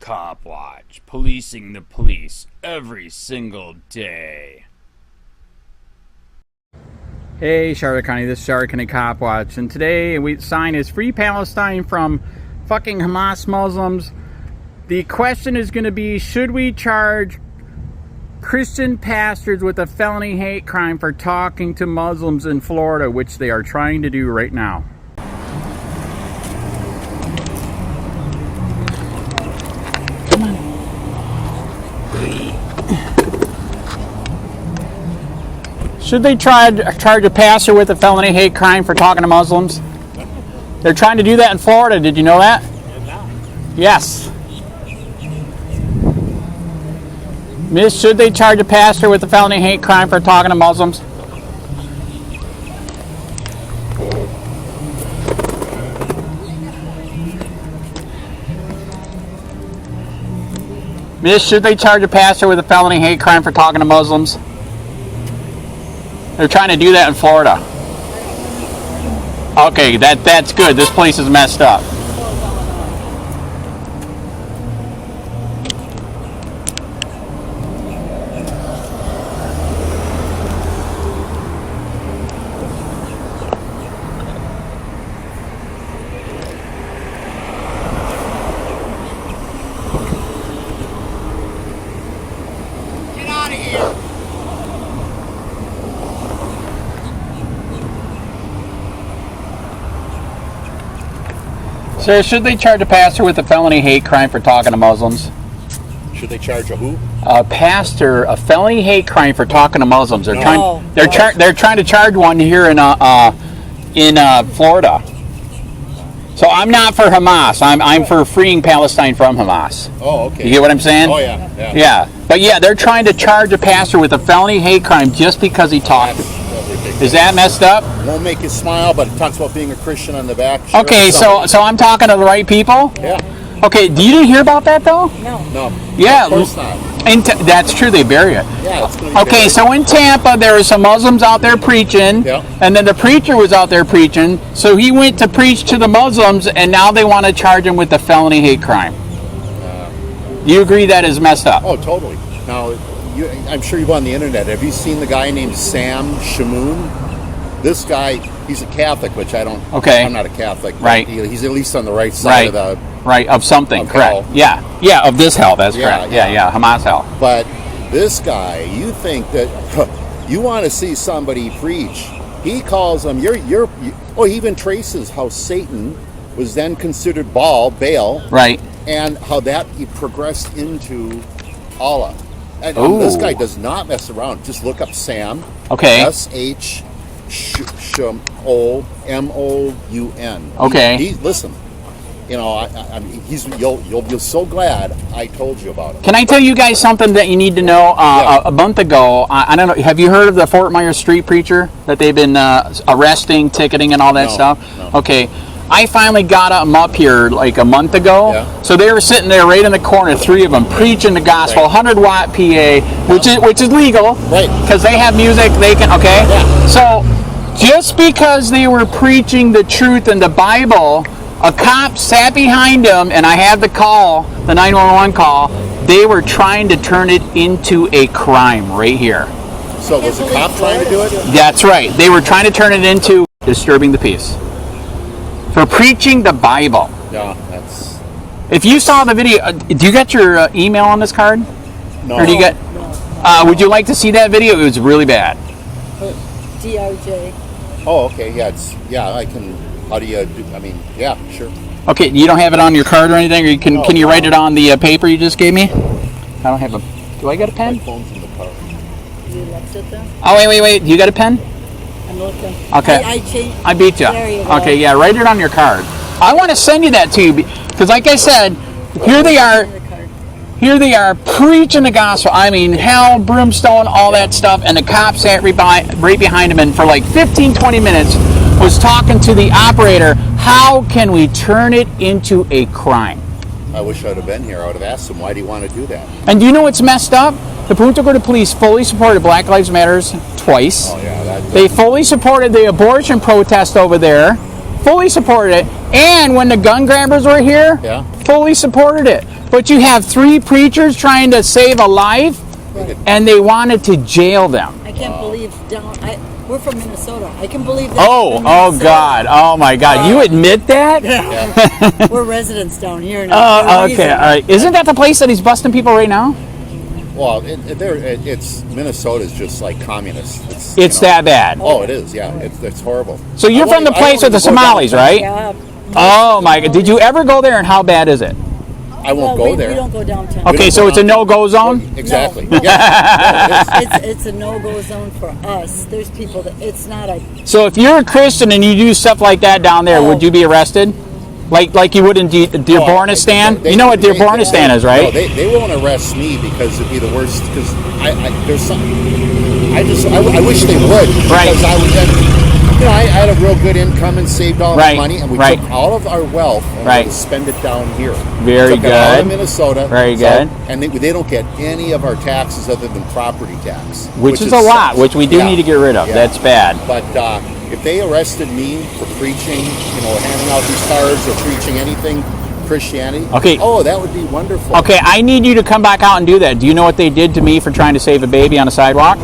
Cop Watch, policing the police every single day. Hey Charlotte County, this is Charlotte County Cop Watch, and today we sign is Free Palestine from fucking Hamas Muslims. The question is going to be, should we charge Christian pastors with a felony hate crime for talking to Muslims in Florida, which they are trying to do right now? Come on. Should they charge a pastor with a felony hate crime for talking to Muslims? They're trying to do that in Florida. Did you know that? Yes. Miss, should they charge a pastor with a felony hate crime for talking to Muslims? Miss, should they charge a pastor with a felony hate crime for talking to Muslims? They're trying to do that in Florida. Okay, that's good. This place is messed up. Get out of here! Sir, should they charge a pastor with a felony hate crime for talking to Muslims? Should they charge a who? A pastor, a felony hate crime for talking to Muslims. They're they're trying to charge one here in Florida. So I'm not for Hamas. I'm for freeing Palestine from Hamas. Oh, okay. You get what I'm saying? Oh, yeah. Yeah. But yeah, they're trying to charge a pastor with a felony hate crime just because he talked. That's ridiculous. Is that messed up? Won't make you smile, but it talks about being a Christian on the back. Sure, Okay, so I'm talking to the right people? Yeah. Okay, you didn't hear about that though? No. Yeah. Of course not. That's true, they bury it. Yeah, it's gonna be Okay, bad. so in Tampa, there were some Muslims out there preaching, Yeah. and then the preacher was out there preaching, so he went to preach to the Muslims, and now they want to charge him with a felony hate crime. You agree that is messed up? Oh, totally. Now, I'm sure you've on the internet. Have you seen the guy named Sam Shamoon? This guy, he's a Catholic, which I don't. Okay. I'm not a Catholic. But Right. He's at least on the right side of the. Right, of something, Of correct. hell. Yeah, of this hell, that's Yeah, correct. yeah. Yeah, Hamas hell. But this guy, you think that you want to see somebody preach? He calls them. He even traces how Satan was then considered Baal, Right. and how that he progressed into Allah. And Ooh. this guy does not mess around. Just look up Sam. Okay. SHMOUN. Okay. Listen. You know, I mean, you'll be so glad I told you about it. Can I tell you guys something that you need to know? A month ago, I don't know, have you heard of the Fort Myers street preacher that they've been arresting, ticketing, and all that stuff? No. Okay, I finally got them up here like a month ago. Yeah. So they were sitting there right in the corner, three of them, preaching the gospel, Right. 100-watt PA, which is legal, Right. Because they have music, they can, okay? Yeah. So just because they were preaching the truth in the Bible, a cop sat behind them, and I had the call, the 911 call. They were trying to turn it into a crime right here. So was the cop trying to do it? That's right. They were trying to turn it into disturbing the peace for preaching the Bible. Yeah, that's If you saw the video, do you get your email on this card? no. Or do you get? Would you like to see that video? It was really bad. DOJ. Oh, okay. Yeah, I can. How do you do? I mean, yeah, sure. Okay, you don't have it on your card or anything, or you can? No, Can you write no. it on the paper you just gave me? I don't have a. Do I got a My pen? phone's in the car. You left it there? Oh wait. You got a pen? I'm looking. Okay. I changed. I beat you. There you go. Okay, yeah, write it on your card. I want to send you that to you because, like I said, here they are. The card. Here they are preaching the gospel. I mean, hell, brimstone, all that stuff. And the cop sat right behind him, and for like 15, 20 minutes was talking to the operator. How can we turn it into a crime? I wish I'd have been here. I would have asked him, why do you want to do that? And do you know what's messed up? The Punta Gorda Police fully supported Black Lives Matters twice. Oh, yeah. They fully supported the abortion protest over there. Fully supported it. And when the gun grabbers were here, Yeah. fully supported it. But you have 3 preachers trying to save a life, and they wanted to jail them. I can't believe we're from Minnesota. I can believe that. Oh God. Oh my God. You admit that? Yeah. We're residents down here now. Okay. All right. Isn't that the place that he's busting people right now? Well, it's Minnesota's just like communist. It's that bad. Oh, it is. Yeah, it's horrible. So you're from the place with the Somalis, right? Yeah. Oh my God. Did you ever go there, and how bad is it? I won't go there. We don't go downtown. Okay, so it's a no-go zone? Exactly. No. Yeah. No, it is. It's a no-go zone for us. There's people that it's not a. So if you're a Christian and you do stuff like that down there, would you be arrested? Like you would in Dearbornistan? You know what Dearbornistan is, right? No, they won't arrest me because it'd be the worst. Because there's something. I wish they would. Right. Because I would then. I had a real good income and saved all my money, and we Right. took all of our wealth and Right. we spend it down here. Very Took it all good. in Minnesota. Very good. And they don't get any of our taxes other than property tax, Which is a lot, sucks. which we do Yeah. need to get rid of. Yeah. That's bad. But if they arrested me for preaching, handing out these cards or preaching anything Christianity, Okay. oh, that would be wonderful. Okay, I need you to come back out and do that. Do you know what they did to me for trying to save a baby on a sidewalk?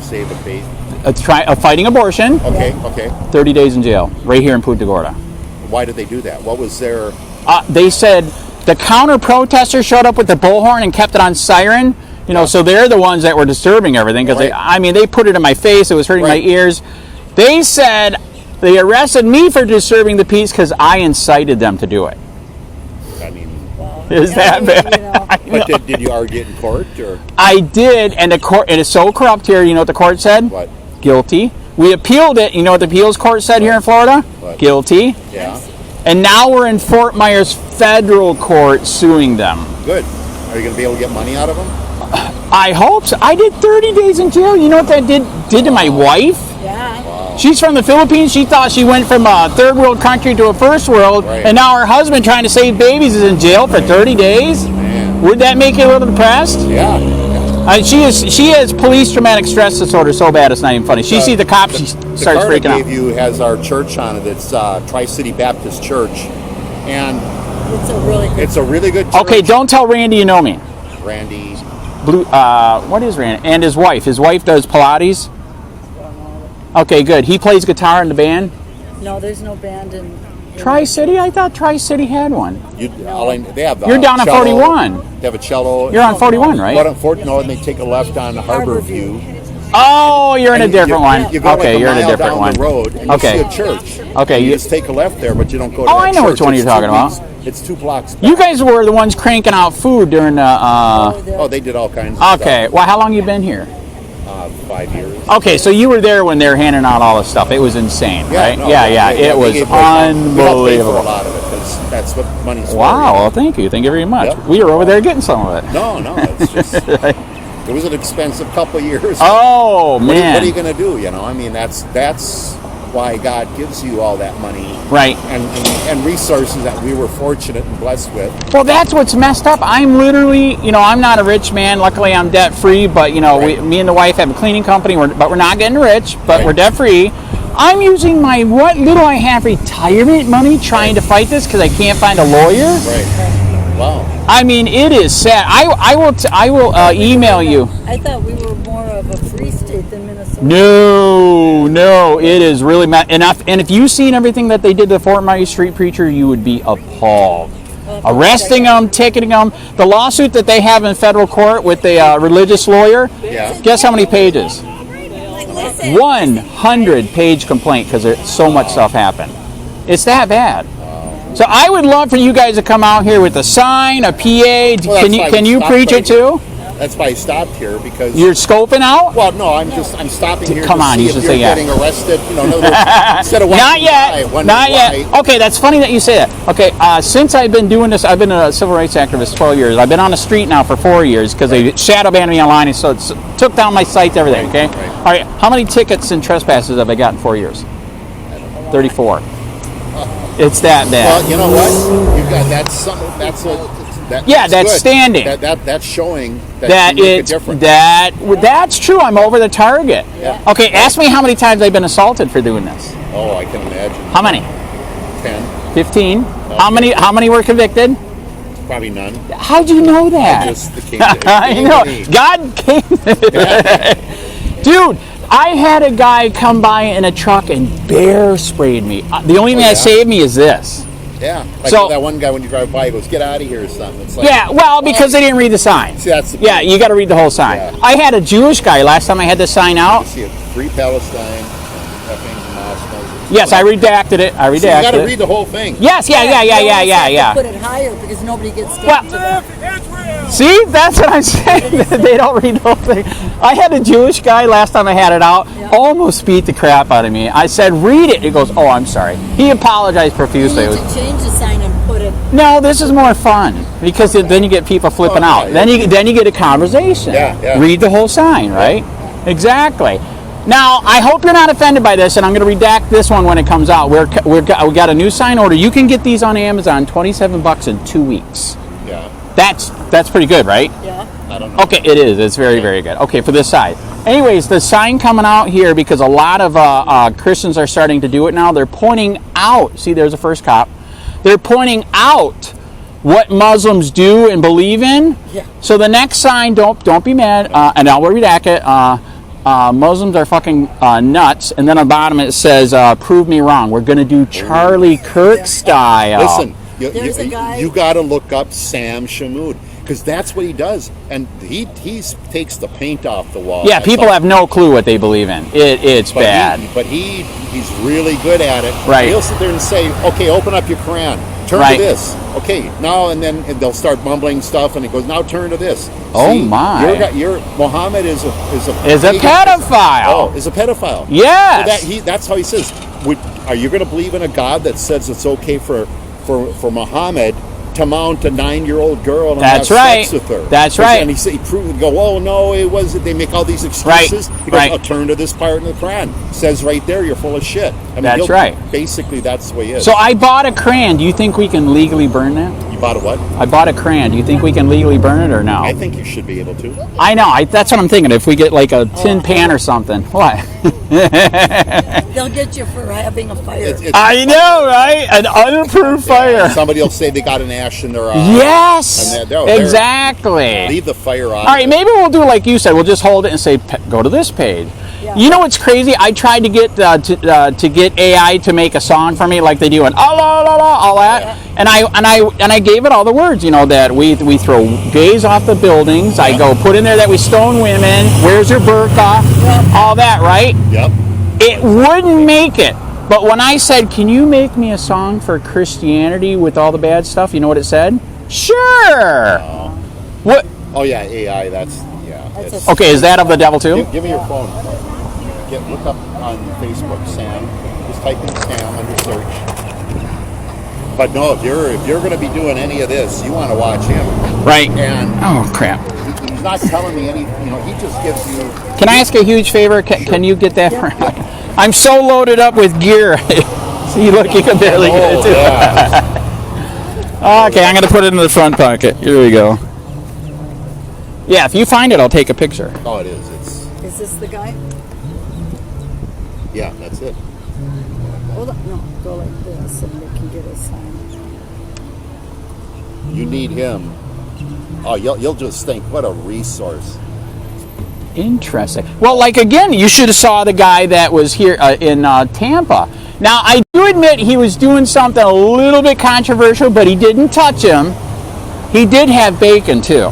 Save a baby. Fighting abortion. Okay. 30 days in jail, right here in Punta Gorda. Why did they do that? What was their? They said the counter protesters showed up with the bullhorn and kept it on siren. So they're the ones that were disturbing everything because they put it in my face. It was hurting my ears. They said they arrested me for disturbing the peace because I incited them to do it. I mean, Is that bad? but did you argue it in court or? I did, and the court. It is so corrupt here. You know what the court said? What? Guilty. We appealed it. You know what the appeals court said here in Florida? What? Guilty. Yeah. And now we're in Fort Myers federal court suing them. Good. Are you going to be able to get money out of them? I hope so. I did 30 days in jail. You know what that did to my wife? Yeah. Wow. She's from the Philippines. She thought she went from a third world country to a first world. Right. And now her husband trying to save babies is in jail for 30 days. Man. Would that make you a little depressed? Yeah. She has police traumatic stress disorder so bad it's not even funny. She sees the cops, she starts the card freaking I out. gave you has our church on it. It's Tri-City Baptist Church, and It's a really good. church. Okay, don't tell Randy you know me. Randy. What is Randy? And his wife. His wife does Pilates. Okay, good. He plays guitar in the band. No, there's no band in Tri-City? I thought Tri-City had one. They have. You're down on cello. 41. They have a cello. You're on 41, right? But unfortunately, and they take a left on Harborview. Oh, you're in a different one. You go Okay, like you're in a mile different down one. the road, and Okay. you see a church. Okay, you you- just take a left there, but you don't go to Oh, that I know church. which one It's you're talking about. It's 2 blocks back. You guys were the ones cranking out food during the. Oh, they did all kinds of Okay, stuff. well, how long you been here? 5 years. Okay, so you were there when they were handing out all this stuff. It was insane, right? no, Yeah. It was we gave away some. We helped pay for a unbelievable. lot of it because that's what money's for. Wow, well, thank you very much. Yep. We were over there getting some of it. No, it's just it was an expensive couple of years. Oh, What man. are you going to do? I mean, that's why God gives you all that money Right. and resources that we were fortunate and blessed with. Well, that's what's messed up. I'm literally, I'm not a rich man. Luckily, I'm debt free. But me and the wife have a cleaning company. But we're not getting rich. But Right. we're debt free. I'm using my what little I have retirement money trying to fight this because I can't find a lawyer. Right. Wow. I mean, it is sad. I will email you. I thought we were more of a free state than Minnesota. No, it is really enough. And if you've seen everything that they did to the Fort Myers Street preacher, you would be appalled. Arresting them, ticketing them. The lawsuit that they have in federal court with the religious lawyer. Yeah. Guess how many pages? 100-page complaint because so much stuff happened. It's that bad. So I would love for you guys to come out here with a sign, a PA. Well, Can you preach it too? That's why I stopped here because You're scoping out? Well, no, I'm stopping here Come to on, see you if should you're say yeah. getting arrested. In other words, instead of Not yet. Not yet. Okay, that's funny that you say that. Okay, since I've been doing this, I've been a civil rights activist 12 years. I've been on the street now for 4 years because they shadow banned me online, and so it took down my sites, everything. Okay. Right. All right. How many tickets and trespasses have I got in 4 years? 34. It's that bad. Well, you know what? You've got that's that's good. standing. That's showing that you make a difference. That's true. I'm over the target. Yeah. Okay, ask me how many times I've been assaulted for doing this. Oh, I can imagine. How many? 10. 15. How many were convicted? Probably none. How'd you know that? Just the king. I know. God came. Dude, I had a guy come by in a truck and bear sprayed me. The only thing that saved me is this. Yeah. Like So- that one guy when you drive by, he goes, "Get out of here" or something. It's like, Yeah, well, because they didn't read the sign. See, that's the Yeah, point. you got to read the whole sign. Yeah. I had a Jewish guy last time I had the sign out. See it. Free Palestine. Effing Hamas. Yes, I redacted it. I redacted So you got to it. read the whole thing. Yes, yeah. You have to put it higher because nobody gets Well- down to that. See, that's what I'm saying. They don't read the whole thing. I had a Jewish guy last time I had it out, almost beat the crap out of me. I said, "Read it." He goes, "Oh, I'm sorry." He apologized You profusely. need to change the sign and put it. No, this is more fun because then you get people flipping Oh, out. yeah, Then you get a conversation. Yeah. Read the whole sign, right? Exactly. Now, I hope you're not offended by this, and I'm going to redact this one when it comes out. We got a new sign order. You can get these on Amazon, $27 in 2 weeks. Yeah. That's pretty good, right? Yeah. I don't know. Okay, it is. It's very, very good. Okay, for this side. Anyways, the sign coming out here, because a lot of Christians are starting to do it now, they're pointing out, see, there's the first cop. They're pointing out what Muslims do and believe in. Yeah. So the next sign, don't be mad, and I'll redact it. Muslims are fucking nuts. And then on the bottom it says, prove me wrong. We're going to do Charlie Kirk style. Listen, There's a guy- you got to look up Sam Shamood because that's what he does, and he takes the paint off the wall. Yeah, That's people all. have no clue what they believe in. It's But bad. He's really good at it. Right. He'll sit there and say, "Okay, open up your Quran. Turn Right. to this. Okay, now and then they'll start mumbling stuff, and he goes, "Now turn to this." Oh, See, my. Your Muhammad is a pedophile. Oh, is a pedophile. Yes. So that's how he says. Are you going to believe in a God that says it's okay for Muhammad to mount a 9-year-old girl and That's have right. sex with her? That's right. And he proved, go, "Oh no, it wasn't." They make all these excuses. Right. He goes, Right. "I'll turn to this part in the Quran. It says right there, you're full of shit." I mean, That's right. Basically, that's the way he is. So I bought a crayon. Do you think we can legally burn that? You bought a what? I bought a crayon. Do you think we can legally burn it or no? I think you should be able to. I know. That's what I'm thinking. If we get like a tin pan or something. What? They'll get you for having a fire. It's- I know, right? An unapproved fire. Somebody will say they got an ash in their eye. Yes. And they're- Exactly. Leave the fire on. All right, maybe we'll do like you said. We'll just hold it and say, "Go to this page." Yeah. You know what's crazy? I tried to get to get AI to make a song for me, like they do, and all that. Yeah. And I gave it all the words. You know that we throw gays off the buildings. I go put in there that we stone women. Where's your burqa? All that, right? Yep. It wouldn't make it. But when I said, "Can you make me a song for Christianity with all the bad stuff?" You know what it said? Sure. What? Oh yeah, AI. That's That's it's- a- Okay, is that of the devil too? Give me your phone. Look up on Facebook, Sam. Just type in Sam under search. But no, if you're going to be doing any of this, you want to watch him. Right. And Oh crap. he's not telling me any. He just gives you. Can I ask a huge favor? Can you get that for me? I'm so loaded up with gear. See, look, you can barely get it Oh too. yeah. Okay, I'm going to put it in the front pocket. Here we go. Yeah, if you find it, I'll take a picture. Oh, it is. Is this the guy? Yeah, that's it. Hold on. No, go like this and they can get a sign. You need him. Oh, you'll just think, what a resource. Interesting. Well, like again, you should have saw the guy that was here in Tampa. Now, I do admit he was doing something a little bit controversial, but he didn't touch him. He did have bacon too.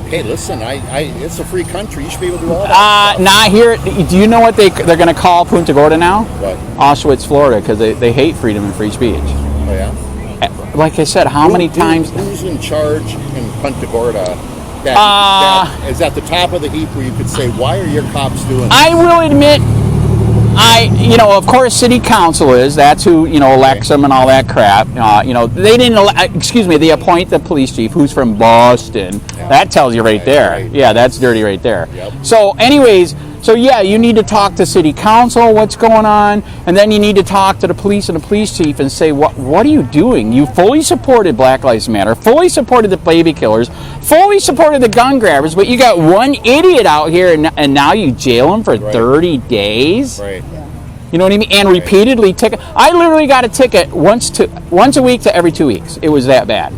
Hey, listen, it's a free country. You should be able to do all that. stuff. Not here. Do you know what they're going to call Punta Gorda now? What? Auschwitz, Florida, because they hate freedom and free speech. Oh yeah. Like I said, how many times? Who's in charge in Punta Gorda? That is at the top of the heap where you could say, "Why are your cops doing?" I will admit, of course, city council is. That's who, elects them and all that crap. They didn't, they appoint the police chief who's from Boston. Yeah. That tells you right there. Right. Yeah, that's dirty right there. Yep. So anyways, you need to talk to city council, what's going on, and then you need to talk to the police and the police chief and say, what are you doing? You fully supported Black Lives Matter, fully supported the baby killers, fully supported the gun grabbers, but you got one idiot out here and now you jail him for Right. 30 days? Right. You know what I mean? And repeatedly ticket. I literally got a ticket once a week to every 2 weeks. It was that bad.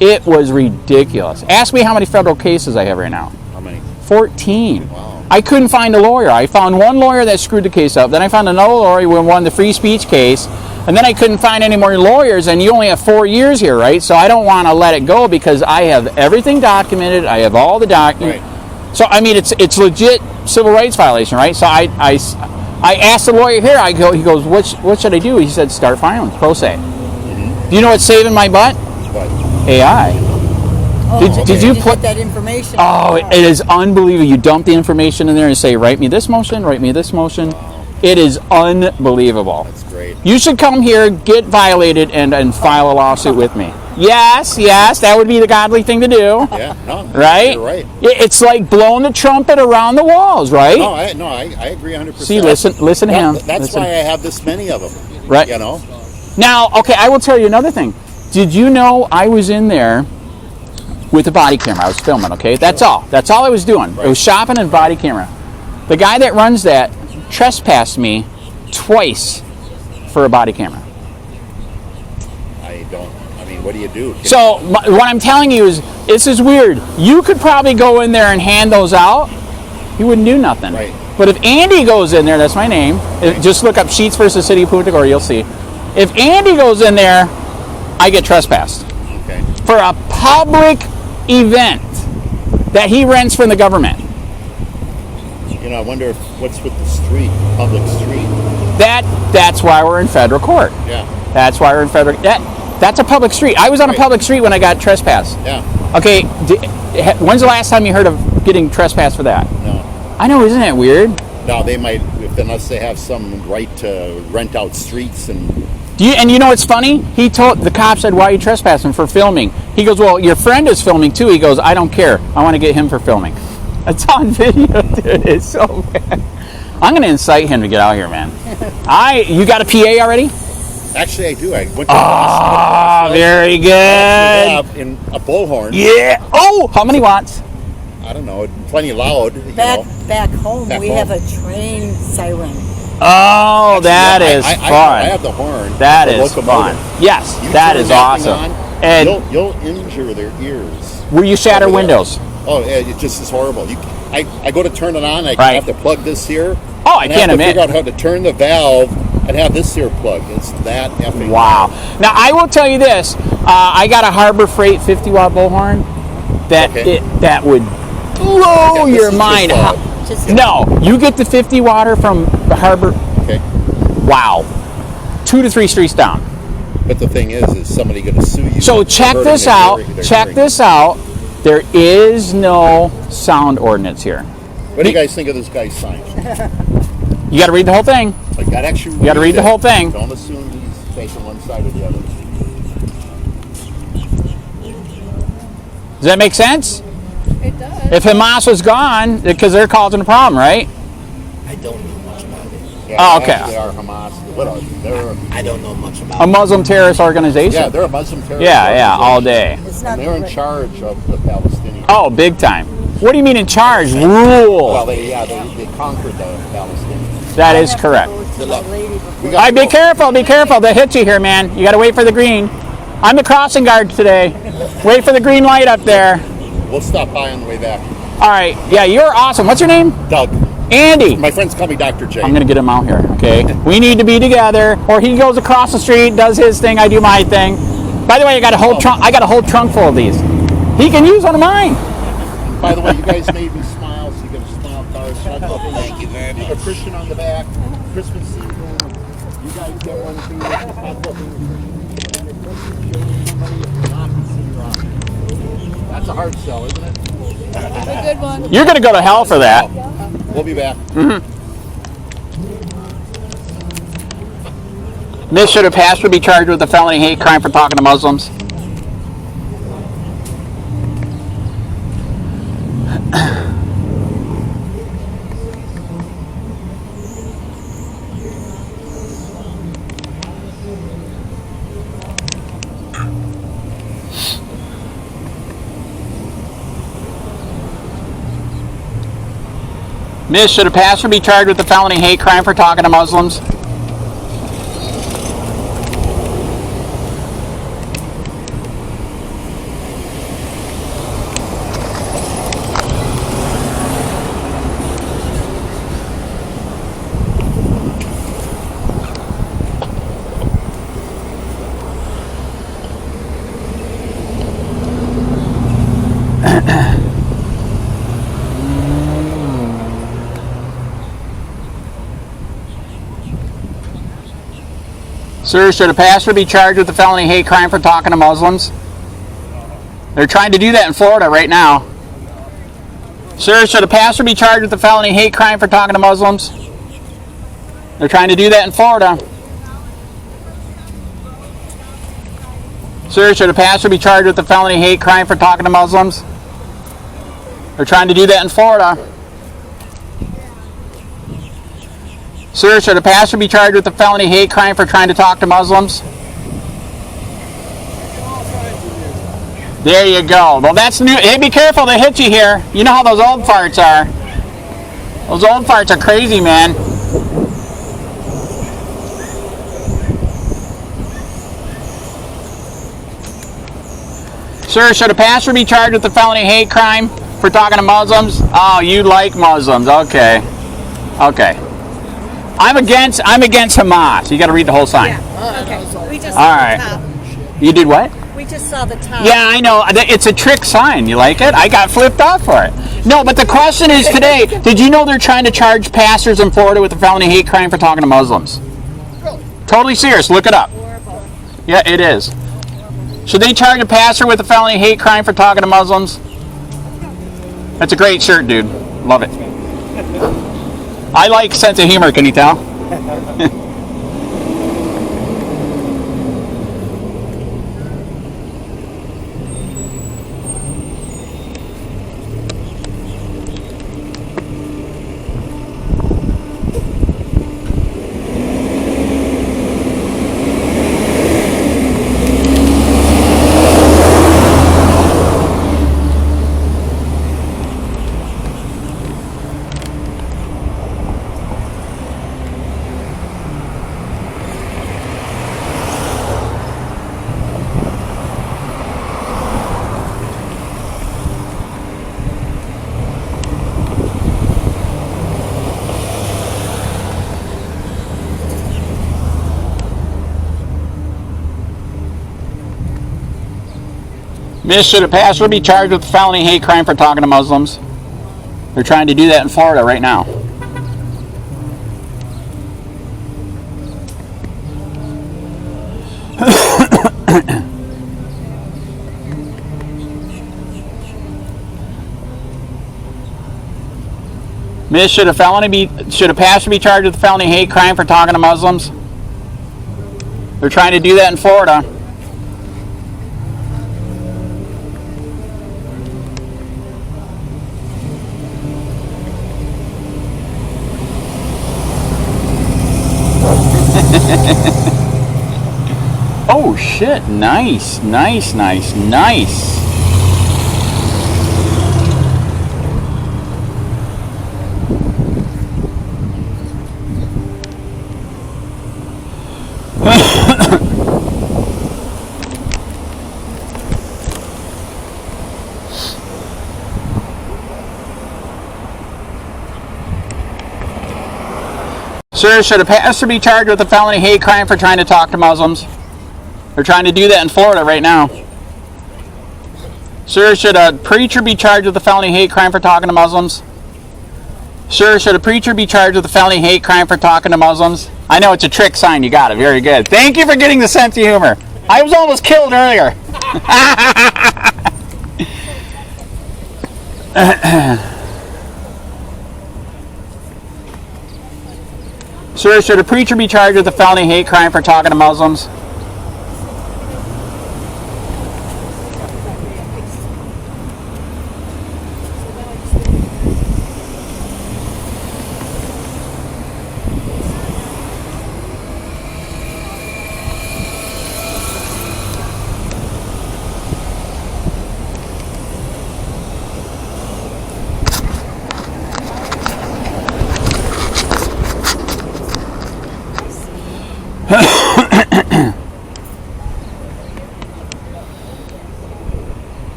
It was ridiculous. Ask me how many federal cases I have right now. How many? 14. Wow. I couldn't find a lawyer. I found one lawyer that screwed the case up. Then I found another lawyer who won the free speech case. And then I couldn't find any more lawyers. And you only have 4 years here, right? So I don't want to let it go because I have everything documented. I have all the documents. Right. So I mean, it's legit civil rights violation, right? So I asked the lawyer here. He goes, what should I do? He said, start filing pro se. Mm-hmm. Do you know what's saving my butt? What? AI. Did you put that information? Oh, it is unbelievable. You dump the information in there and say, write me this motion, write me this motion. Wow. It is unbelievable. That's great. You should come here, get violated, and file a lawsuit with me. Yes, that would be the godly thing to do. Yeah, no, Right? You're right. It's like blowing the trumpet around the walls, right? No, I agree 100%. See, listen to him. That's Listen. why I have this many of them. Right. You know? Now, okay, I will tell you another thing. Did you know I was in there with a body camera? I was filming, okay? That's all. That's all I was doing. Right. It was shopping and body camera. The guy that runs that trespassed me twice for a body camera. I mean, what do you do? So what I'm telling you is, this is weird. You could probably go in there and hand those out. He wouldn't do nothing. Right. But if Andy goes in there, that's my name. Just look up Sheets versus City of Punta Gorda, you'll see. If Andy goes in there, I get trespassed. Okay. For a public event that he rents from the government. You know, I wonder what's with the street, public street. That's why we're in federal court. Yeah. That's why we're in federal. That's a public street. I was on a public street when I got trespassed. Yeah. Okay, when's the last time you heard of getting trespassed for that? No. I know, isn't that weird? No, they might, unless they have some right to rent out streets and. And you know what's funny? The cop said, why are you trespassing? For filming. He goes, well, your friend is filming too. He goes, I don't care. I want to get him for filming. It's on video, dude. It's so bad. I'm going to incite him to get out here, man. You got a PA already? Actually, I do. I went to very good. have in a bullhorn. Yeah. Oh, how many watts? I don't know, plenty loud. Back home, Back we home. have a train siren. Oh, that is I fun. have the horn. That the is fun. locomotive. Yes, You that turn is that thing awesome. on, And you'll injure their ears. will you shatter over there. windows? Oh, it just is horrible. I go to turn it on. I Right. have to plug this here. Oh, I and can't have to admit. figure out how to turn the valve and have this here plugged. It's that effing. Wow. Now, I will tell you this. I got a Harbor Freight 50-watt bullhorn that would blow this your is mind. just, No, you get the 50-watter from the Harbor. Okay. Wow. 2 to 3 streets down. But the thing is somebody going to sue you? So for check hurting this their out. hearing- their Check hearing? this out. There is no sound ordinance here. What do you guys think of this guy's sign? You got to read the whole thing. I got actually. You got to read the whole thing. Don't assume he's taking one side or the other. Does that make sense? It does. If Hamas was gone, because they're causing a problem, right? I don't know much about it. Yeah, Oh, they okay. actually are Hamas. What are they? They're I don't know much about A it. Muslim terrorist organization. yeah, they're a Muslim terrorist. Yeah, all organization. day. It's not And they're in right. charge of the Palestinians. Oh, big time. What do you mean in charge? Rule. Well, they conquered the Palestinians. That is correct. Good luck. Lady We before. got All right, be careful, be careful. They'll hit you here, man. You got to wait for the green. I'm the crossing guard today. Wait for the green light up there. We'll stop by on the way back. All right. Yeah, you're awesome. What's your name? Doug. Andy. My friends call me Dr. J. I'm going to get him out here, okay? We need to be together. Or he goes across the street, does his thing, I do my thing. By the way, I got a whole trunk full of these. He can use one of mine. By the way, you guys made me smile, so you get a smile card. Thank you very A much. Christian on the back. Christmas season. You guys get one too. Pop up in- That's a hard sell, isn't it? A good one. You're going to go to hell for that. We'll be back. Miss, should a pastor be charged with a felony hate crime for talking to Muslims? Miss, should a pastor be charged with a felony hate crime for talking to Muslims? Sir, should a pastor be charged with a felony hate crime for talking to Muslims? They're trying to do that in Florida right now. Sir, should a pastor be charged with a felony hate crime for talking to Muslims? They're trying to do that in Florida. Sir, should a pastor be charged with a felony hate crime for talking to Muslims? They're trying to do that in Florida. Sir, should a pastor be charged with a felony hate crime for trying to talk to Muslims? There you go. Well, that's new. Hey, be careful, they hit you here. You know how those old farts are. Those old farts are crazy, man. Sir, should a pastor be charged with a felony hate crime for talking to Muslims? Oh, you like Muslims. Okay. Okay. I'm against Hamas. You got to read the whole sign. Yeah. Okay. We just All saw right. the top. You did what? We just saw the top. Yeah, I know. It's a trick sign. You like it? I got flipped off for it. No, but the question is today, did you know they're trying to charge pastors in Florida with a felony hate crime for talking to Muslims? Totally serious. Look it up. Yeah, it is. Should they charge a pastor with a felony hate crime for talking to Muslims? That's a great shirt, dude. Love it. I like sense of humor, can you tell? Miss, should a pastor be charged with a felony hate crime for talking to Muslims? They're trying to do that in Florida right now. Miss, should a pastor be charged with a felony hate crime for talking to Muslims? They're trying to do that in Florida. Oh shit, nice, nice, nice, nice. Sir, should a pastor be charged with a felony hate crime for trying to talk to Muslims? They're trying to do that in Florida right now. Sir, should a preacher be charged with a felony hate crime for talking to Muslims? Sir, should a preacher be charged with a felony hate crime for talking to Muslims? I know it's a trick sign. You got it. Very good. Thank you for getting the sense of humor. I was almost killed earlier. Sir, should a preacher be charged with a felony hate crime for talking to Muslims?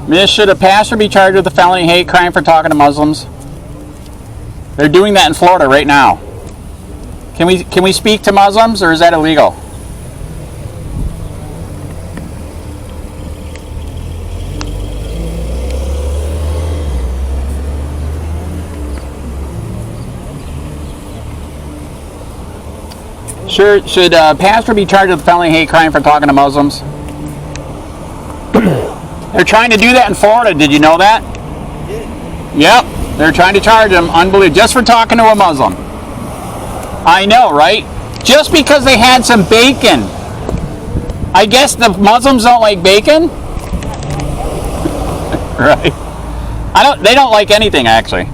Miss, should a pastor be charged with a felony hate crime for talking to Muslims? They're doing that in Florida right now. Can we speak to Muslims, or is that illegal? Sure, should a pastor be charged with a felony hate crime for talking to Muslims? They're trying to do that in Florida. Did you know that? Yep. They're trying to charge him, unbelievable, just for talking to a Muslim. I know, right? Just because they had some bacon. I guess the Muslims don't like bacon? Right. They don't like anything, actually. They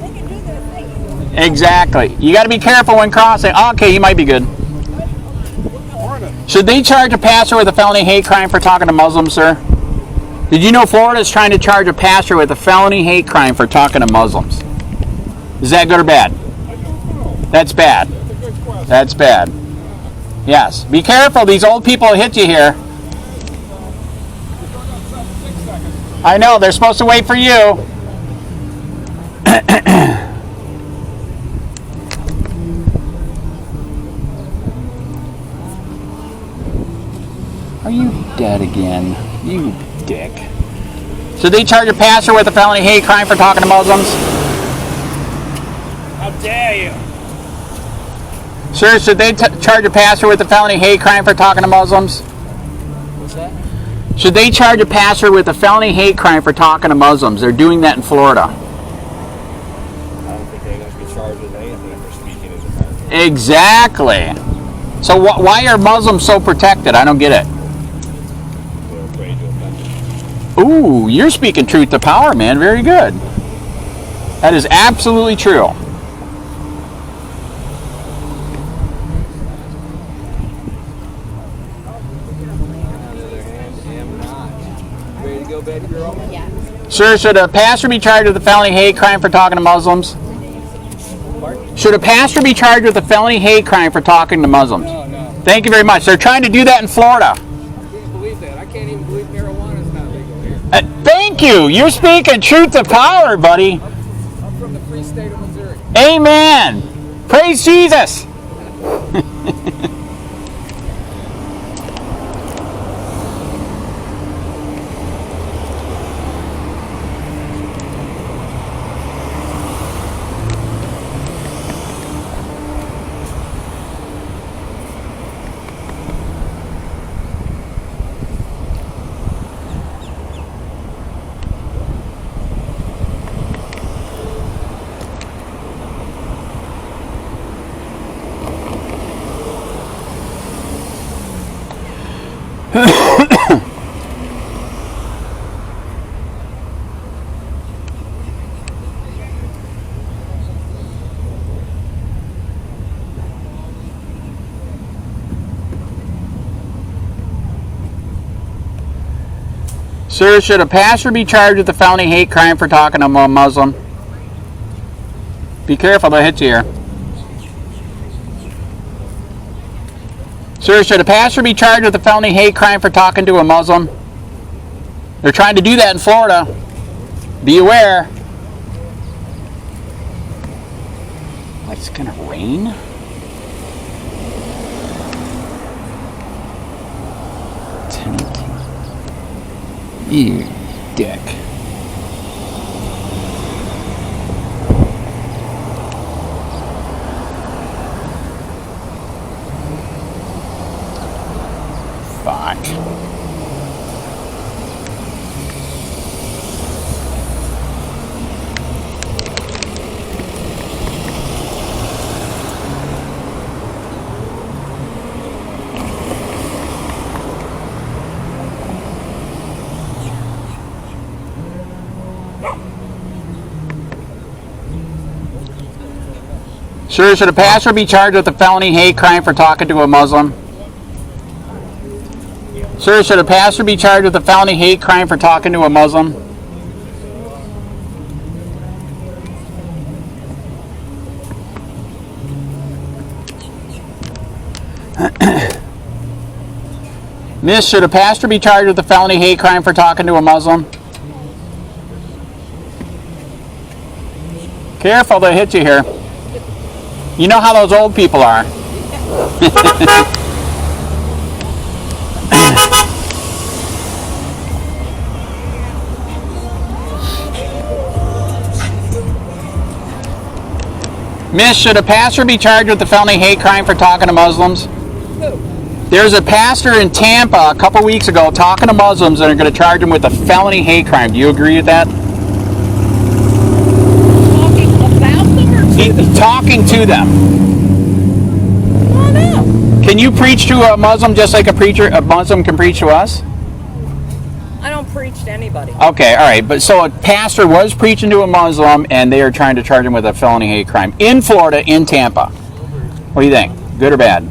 can do their thing. Exactly. You got to be careful when crossing. Okay, he might be good. Should they charge a pastor with a felony hate crime for talking to Muslims, sir? Did you know Florida is trying to charge a pastor with a felony hate crime for talking to Muslims? Is that good or bad? That's bad. That's bad. Yes. Be careful. These old people will hit you here. I know. They're supposed to wait for you. Are you dead again? You dick. Should they charge a pastor with a felony hate crime for talking to Muslims? How dare you? Sir, should they charge a pastor with a felony hate crime for talking to Muslims? What's that? Should they charge a pastor with a felony hate crime for talking to Muslims? They're doing that in Florida. I don't think they're going to be charged with anything for speaking as a pastor. Exactly. So why are Muslims so protected? I don't get it. They're afraid to offend them. Ooh, you're speaking truth to power, man. Very good. That is absolutely true. On the other hand, am not. Ready to go, baby girl? Yeah. Sir, should a pastor be charged with a felony hate crime for talking to Muslims? Pardon? Should a pastor be charged with a felony hate crime for talking to Muslims? No. Thank you very much. They're trying to do that in Florida. I can't believe that. I can't even believe marijuana is not legal here. Thank you. You're speaking truth to power, buddy. I'm from the free state of Missouri. Amen. Praise Jesus. Sir, should a pastor be charged with a felony hate crime for talking to a Muslim? Be careful, they'll hit you here. Sir, should a pastor be charged with a felony hate crime for talking to a Muslim? They're trying to do that in Florida. Be aware. It's gonna rain? You dick. Fuck. Sir, should a pastor be charged with a felony hate crime for talking to a Muslim? Sir, should a pastor be charged with a felony hate crime for talking to a Muslim? Miss, should a pastor be charged with a felony hate crime for talking to a Muslim? Careful, they'll hit you here. You know how those old people are. Miss, should a pastor be charged with a felony hate crime for talking to Muslims? There's a pastor in Tampa a couple weeks ago talking to Muslims and are going to charge him with a felony hate crime. Do you agree with that? Talking about them or to them? Talking to them. Oh, no. Can you preach to a Muslim just like a Muslim can preach to us? I don't preach to anybody. Okay, all right. But so a pastor was preaching to a Muslim and they are trying to charge him with a felony hate crime in Florida, in Tampa. What do you think? Good or bad?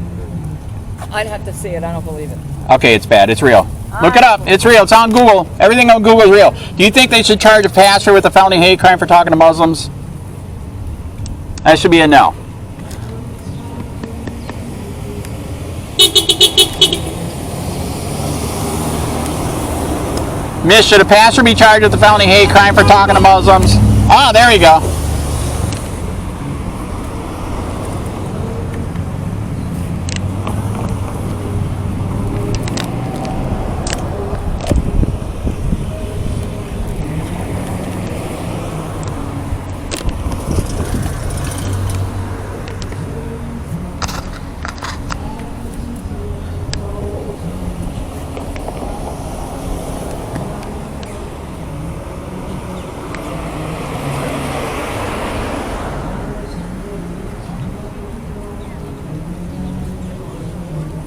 I'd have to see it. I don't believe it. Okay, it's bad. It's real. Look it up. It's real. It's on Google. Everything on Google is real. Do you think they should charge a pastor with a felony hate crime for talking to Muslims? That should be a no. Miss, should a pastor be charged with a felony hate crime for talking to Muslims? Oh, there you go.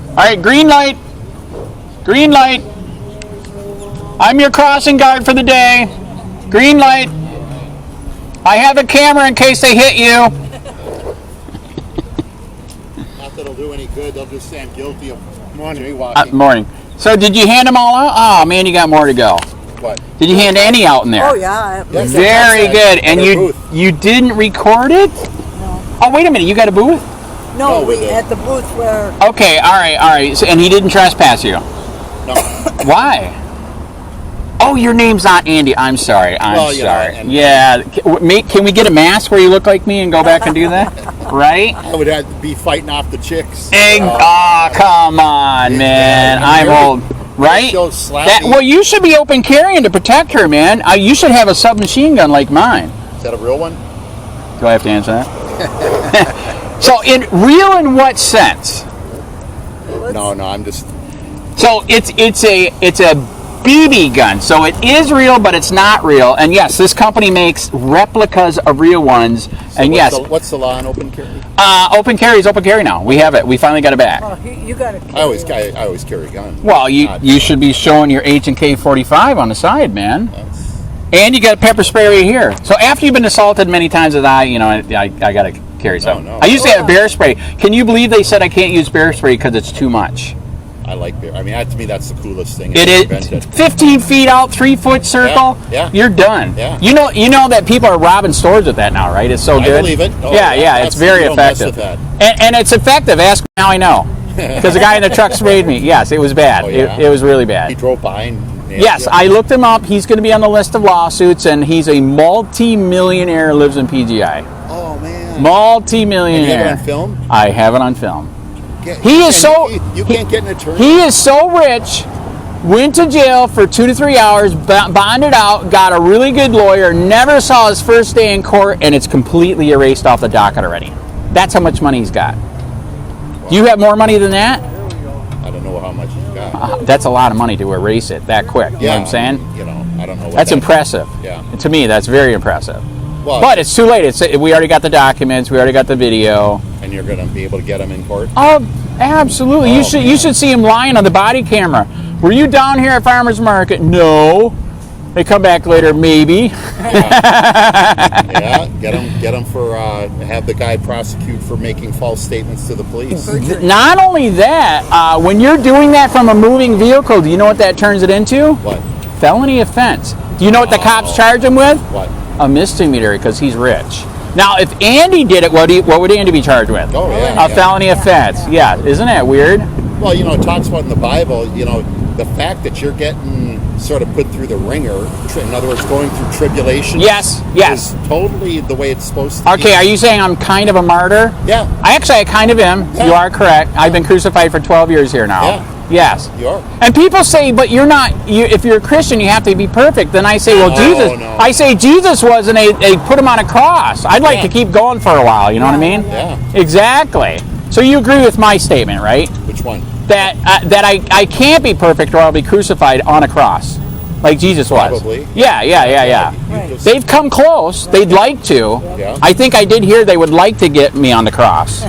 All right, green light. Green light. I'm your crossing guard for the day. Green light. I have a camera in case they hit you. Not that it'll do any good. They'll just say I'm guilty of jaywalking. Morning. So did you hand them all out? Oh man, you got more to go. What? Did you hand any out in there? Oh yeah. Yes, Very outside good. And at our you booth. you didn't record it? No. Oh wait a minute, you got a booth? No, No, we we did. at the booth where Okay, all right. So, and he didn't trespass you. No. Why? Oh, your name's not Andy. I'm sorry. I'm Well, you know, sorry. and- Yeah. Can we get a mask where you look like me and go back and do that? Right? I would have to be fighting off the chicks. Come on, man. Yeah, I'm Mary- old. Right? She'll slap That, me. well, you should be open carrying to protect her, man. You should have a submachine gun like mine. Is that a real one? Do I have to answer that? So, in what sense? No, I'm just. So it's a BB gun. So it is real, but it's not real. And yes, this company makes replicas of real ones. And yes, What's the law on open carry? open carry is open carry now. We have it. We finally got it back. oh, you got it. I always carry a gun. Well, you should be showing your H&K 45 on the side, man. That's- And you got a pepper spray right here. So after you've been assaulted many times as I got to carry something. no. I used to have bear spray. Can you believe they said I can't use bear spray because it's too much? I like beer. I mean, to me, that's the coolest thing It ever is invented. 15 feet out, 3-foot circle. Yeah. You're done. Yeah. You know that people are robbing stores with that now, right? It's so I good. believe it. Oh, yeah, yeah, it's very you don't mess effective. with that. And it's effective. Ask me how I know. Because the guy in the truck sprayed me. Yes, it was bad. Oh, yeah? It was really He bad. drove by and. Yes, I looked him up. He's going to be on the list of lawsuits, and he's a multi-millionaire, lives in PGI. Oh man. Multi-millionaire. And you have it on film? I have it on film. Get- He is and so- You can't get an attorney. He is so rich, went to jail for 2 to 3 hours, bonded out, got a really good lawyer, never saw his first day in court, and it's completely erased off the docket already. That's how much money he's got. Do you have more money than that? I don't know how much he's got. That's a lot of money to erase it that quick. You know what I'm saying? You know, I don't know. What That's that- impressive. Yeah. To me, that's very impressive. Well, But it's too late. We already got the documents. We already got the video. and you're going to be able to get him in court. Oh, absolutely. Oh, You should see him lying on the body camera. Were you down here at Farmers Market? No. They come back later, maybe. Yeah, get him for have the guy prosecute for making false statements to the police. Not only that, when you're doing that from a moving vehicle, do you know what that turns it into? What? Felony offense. Do you know what the cops charge him with? What? A misdemeanor because he's rich. Now, if Andy did it, what would Andy be charged with? Oh yeah. A felony offense. Yeah, isn't that weird? Well, you know, it talks about in the Bible. You know, the fact that you're getting sort of put through the ringer, in other words, going through tribulation, Yes. is totally the way it's supposed to be. Okay, are you saying I'm kind of a martyr? Yeah. I kind of am. Yeah. You are correct. I've been crucified for 12 years here now. Yeah. Yes. You are. And people say, but you're not, if you're a Christian, you have to be perfect. Then I say, well, Jesus, no. I say Jesus wasn't, they put him on a cross. I'd like Yeah. to keep going for a while, you know what I mean? Yeah. Exactly. So you agree with my statement, right? Which one? That I can't be perfect or I'll be crucified on a cross, like Jesus was. Probably. Yeah. Right. They've come close. They'd like to. Yeah. I think I did hear they would like to get me on the cross.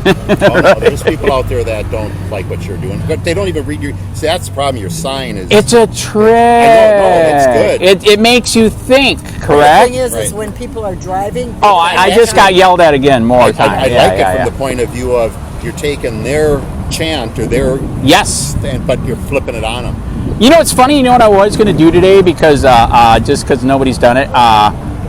Oh, no, there's people out there that don't like what you're doing, but they don't even read your. See, that's the problem. Your sign is. It's a trick. it's good. It makes you think, The correct? thing is Right. when people are driving. Oh, I just got yelled at again more I times. like it from the point of view of you're taking their chant or their Yes. but you're flipping it on them. You know, it's funny. You know what I was going to do today because just because nobody's done it.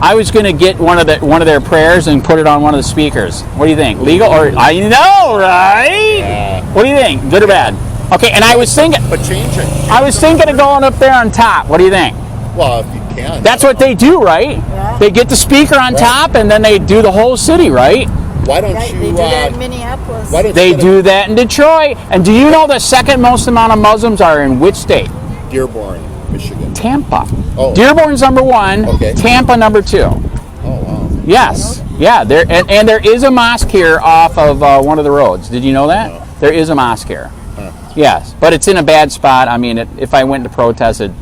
I was going to get one of their prayers and put it on one of the speakers. What do you think? Legal or I know, right? Yeah. What do you think? Good or bad? Okay, and I was thinking. But change it. I was thinking of going up there on top. What do you think? Well, if you can. That's what they do, right? Yeah. They get the speaker on top, and then they do the whole city, right? Why don't Right, you? they do that in Minneapolis. Why don't They you do that in Detroit. And do you know the second most amount of Muslims are in which state? Dearborn, Michigan. Tampa. Oh. Dearborn's number 1. Okay. Tampa number 2. Oh wow. Yes. Yeah. There and there is a mosque here off of one of the roads. Did you know that? No. There is a mosque here. Huh. Yes, but it's in a bad spot. I mean, if I went to protest it,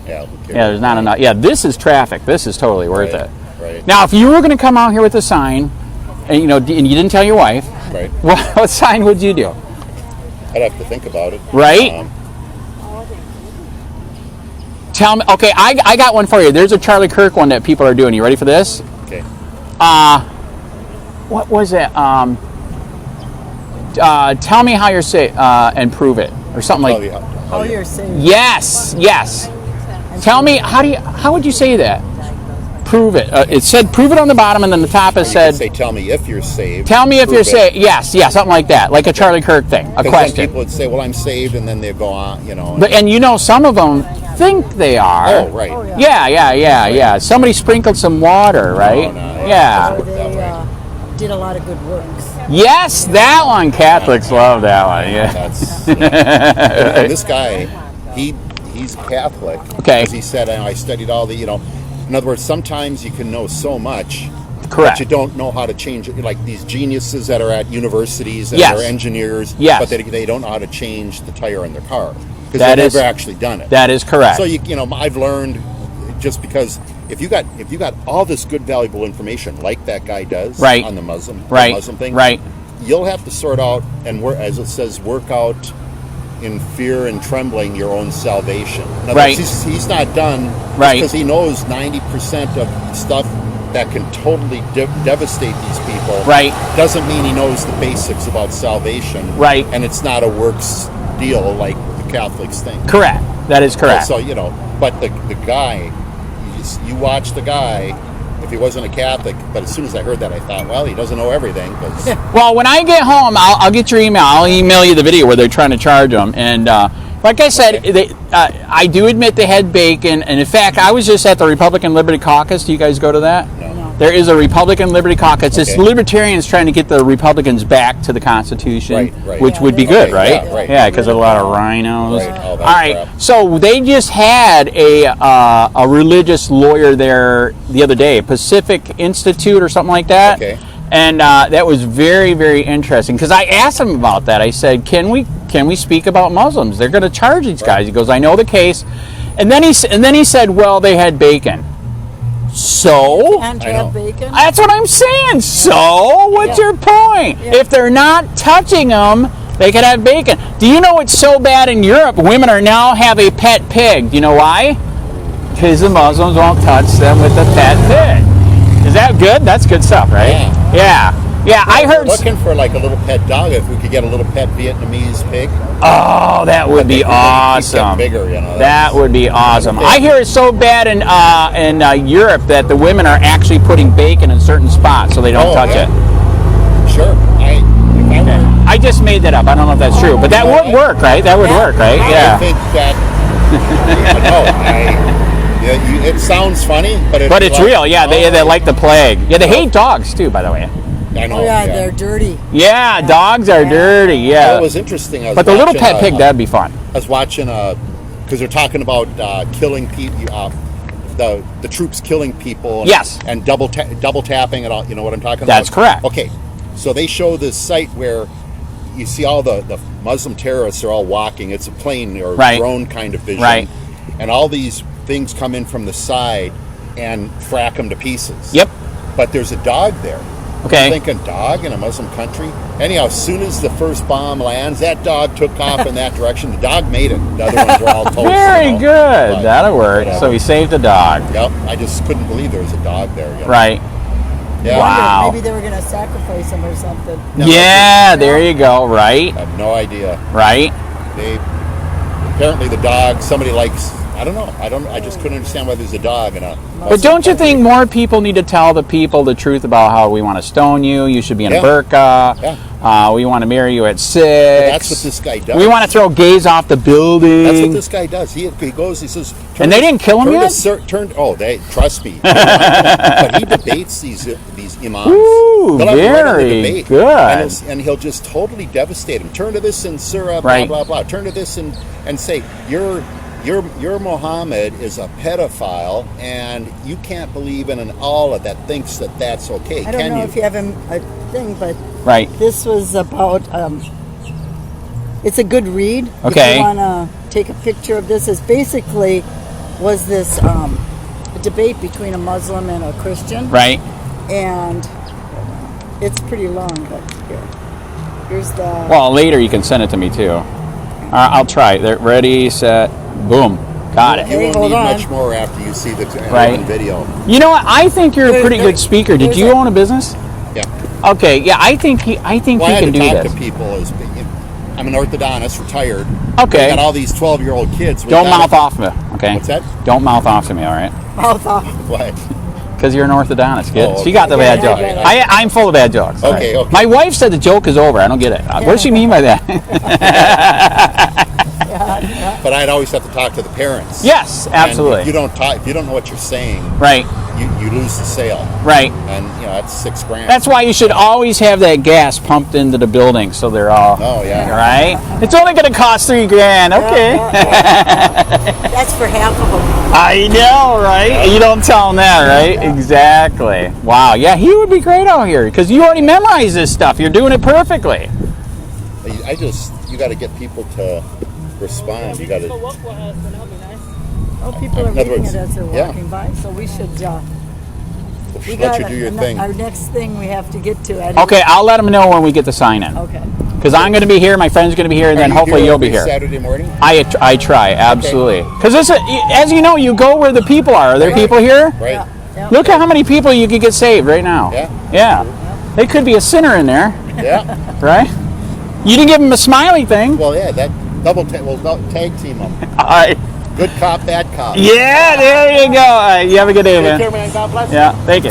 Yeah. there's not enough. Yeah, this is traffic. This is totally worth Right, it. right. Now, if you were going to come out here with a sign, and and you didn't tell your wife, Right. what sign would you do? I'd have to think about it. Right? Tell me. Okay, I got one for you. There's a Charlie Kirk one that people are doing. You ready for this? Okay. What was it? Tell me how you're saved and prove it, or something Tell like. you how- Oh, you're saying. Yes. Tell me how would you say that? Prove it. It said prove it on the bottom, and then the top it You could said say, "Tell me if you're saved." tell me if Prove you're it. saved. Yes, something like that, like a Charlie Kirk thing, a 'Cause then question. people would say, "Well, I'm saved," and then they go on, you know. But and you know some of them think they are. Oh, right. Oh, Yeah. Somebody sprinkled some water, right? Oh, no, Yeah. Or they did a lot of good works. Yes, that one. Catholics love that one. Yeah. That's and this guy, he's Catholic. Okay. Because he said, I studied all the, in other words, sometimes you can know so much, Correct. but you don't know how to change it. Like these geniuses that are at universities and Yes. they're engineers, Yes. but they don't know how to change the tire in their car because That they've is- never actually done it. That is correct. So I've learned just because if you got all this good valuable information like that guy does Right. on the Muslim thing, Right. you'll have to sort out and work, as it says, work out in fear and trembling your own salvation. In other Right. words, he's not done Right. because he knows 90% of stuff that can totally devastate these people. Right. Doesn't mean he knows the basics about salvation. Right. And it's not a works deal like the Catholics think. Correct. That is correct. So, but the guy, you watch the guy, if he wasn't a Catholic, but as soon as I heard that, I thought, well, he doesn't know everything. 'Cause Well, when I get home, I'll get your email. I'll email you the video where they're trying to charge them. And like I said, I do admit they had bacon. And in fact, I was just at the Republican Liberty Caucus. Do you guys go to that? No. There is a Republican Liberty Caucus. It's Okay. libertarians trying to get the Republicans back to the Constitution, Right. which would be good, right? Yeah, right. Yeah, because there's a lot of rhinos. Right, all that All right, crap. so they just had a religious lawyer there the other day, Pacific Institute or something like that. Okay. And that was very, very interesting because I asked him about that. I said, "Can we speak about Muslims? They're going to charge these guys." He goes, "I know the case," and then he said, "Well, they had bacon." So And I know. have bacon. that's what I'm saying. So what's your point? Yeah. If they're not touching them, they could have bacon. Do you know it's so bad in Europe? Women are now have a pet pig. Do you know why? Because the Muslims won't touch them with the pet pig. Is that good? That's good stuff, right? Yeah. I heard. Looking for like a little pet dog. If we could get a little pet Vietnamese pig, Oh, that would be keep getting awesome. bigger, That would be awesome. I hear it's so bad in Europe that the women are actually putting bacon in certain spots so they don't touch it. Sure. If I were, I just made that up. I don't know if that's true, but that would work, right? That would work, right? I Yeah. think that It sounds funny, but But it's like, real. Yeah, they like the plague. Yeah, they hate dogs too, by the way. I know. Oh yeah, they're dirty. Yeah, dogs are dirty. Yeah. It was interesting. I was But the little watching, pet pig, that'd be fun. I was watching because they're talking about killing people. The troops killing people. Yes. And double tapping it all. You know what I'm talking That's about? correct. Okay, so they show this site where you see all the Muslim terrorists are all walking. It's a plane or Right. drone kind of vision. Right. And all these things come in from the side and frack them to pieces. Yep. But there's a dog there. Okay. I'm thinking dog in a Muslim country. Anyhow, as soon as the first bomb lands, that dog took off in that direction. The dog made it. The other ones were all toast. Very good. But That'll work. whatever. So he saved the dog. Yep. I just couldn't believe there was a dog there. You know? Right. Yeah. Wow. Maybe they were gonna sacrifice him or something. No, Yeah, there you go. Right. I have no idea. Right. They apparently the dog. Somebody likes. I don't know. I just couldn't understand why there's a dog in a. But don't you think more people need to tell the people the truth about how we want to stone you? You should be in a Yeah. burqa. Yeah. We want to marry you at 6. That's what this guy does. We want to throw gays off the building. That's what this guy does. He goes. He says. And they didn't kill him yet? They trust me. But he debates these imams. Ooh, They'll have him right on the very debate. good. And he'll just totally devastate him. Turn to this in surah, blah Right. blah blah. Turn to this and say your Muhammad is a pedophile, and you can't believe in an Allah that thinks that that's okay. I don't Can know you? if you have a thing, but Right. this was about. It's a good read. Okay. If you want to take a picture of this, is basically was this a debate between a Muslim and a Christian, Right. and it's pretty long. But here's the. Well, later you can send it to me too. I'll try. They're ready, set, boom. Got You it. Hey, won't hold need on. much more after you see the Right. video. You know what? I think you're a pretty There- good speaker. Did there's you a- own a business? Yeah. Okay. Yeah, I think he Well, I can had to do talk this. to people. I'm an orthodontist, retired. Okay. I got all these 12-year-old kids. We Don't gotta- mouth off me, okay? What's that? Don't mouth off to me, all right? Mouth off. What? Because you're an orthodontist, kid. Oh, So you got the okay. bad Yeah, joke. yeah, yeah. I'm full of bad jokes. all Okay, right? okay. My wife said the joke is over. I don't get it. What does she mean by that? But I'd always have to talk to the parents. Yes, And absolutely. if you don't talk, if you don't know what you're saying, Right, you lose the sale, right. and that's $6,000. That's why you should always have that gas pumped into the building so they're all Oh yeah. right. It's only going to cost $3,000. Okay. That's for half of them. I know, right? You don't tell them that, right? Exactly. Wow. Yeah, he would be great out here because you already memorized this stuff. You're doing it perfectly. You got to get people to respond. You got to. Oh, people are In other reading words, it as they're yeah. walking by, so we should. We Let got you do your an- thing. Our next thing we have to get to. Eddie. Okay, I'll let them know when we get the sign in. Okay. Because I'm going to be here, my friend's going to be here, and Are then you hopefully here you'll be every here. Saturday morning. I try, absolutely. Because as you know, you go where the people are. Are there people here? Right. Yeah. Yeah. Look at how many people you could get saved right now. Yeah. Yeah. There could be a sinner in there, Yeah. right? You didn't give him a smiley thing. Well, yeah. That we'll tag team them. All right. Good cop, bad cop. Yeah, there you go. All right, you have a good day, Take man. care, man. God bless. Yeah, thank you.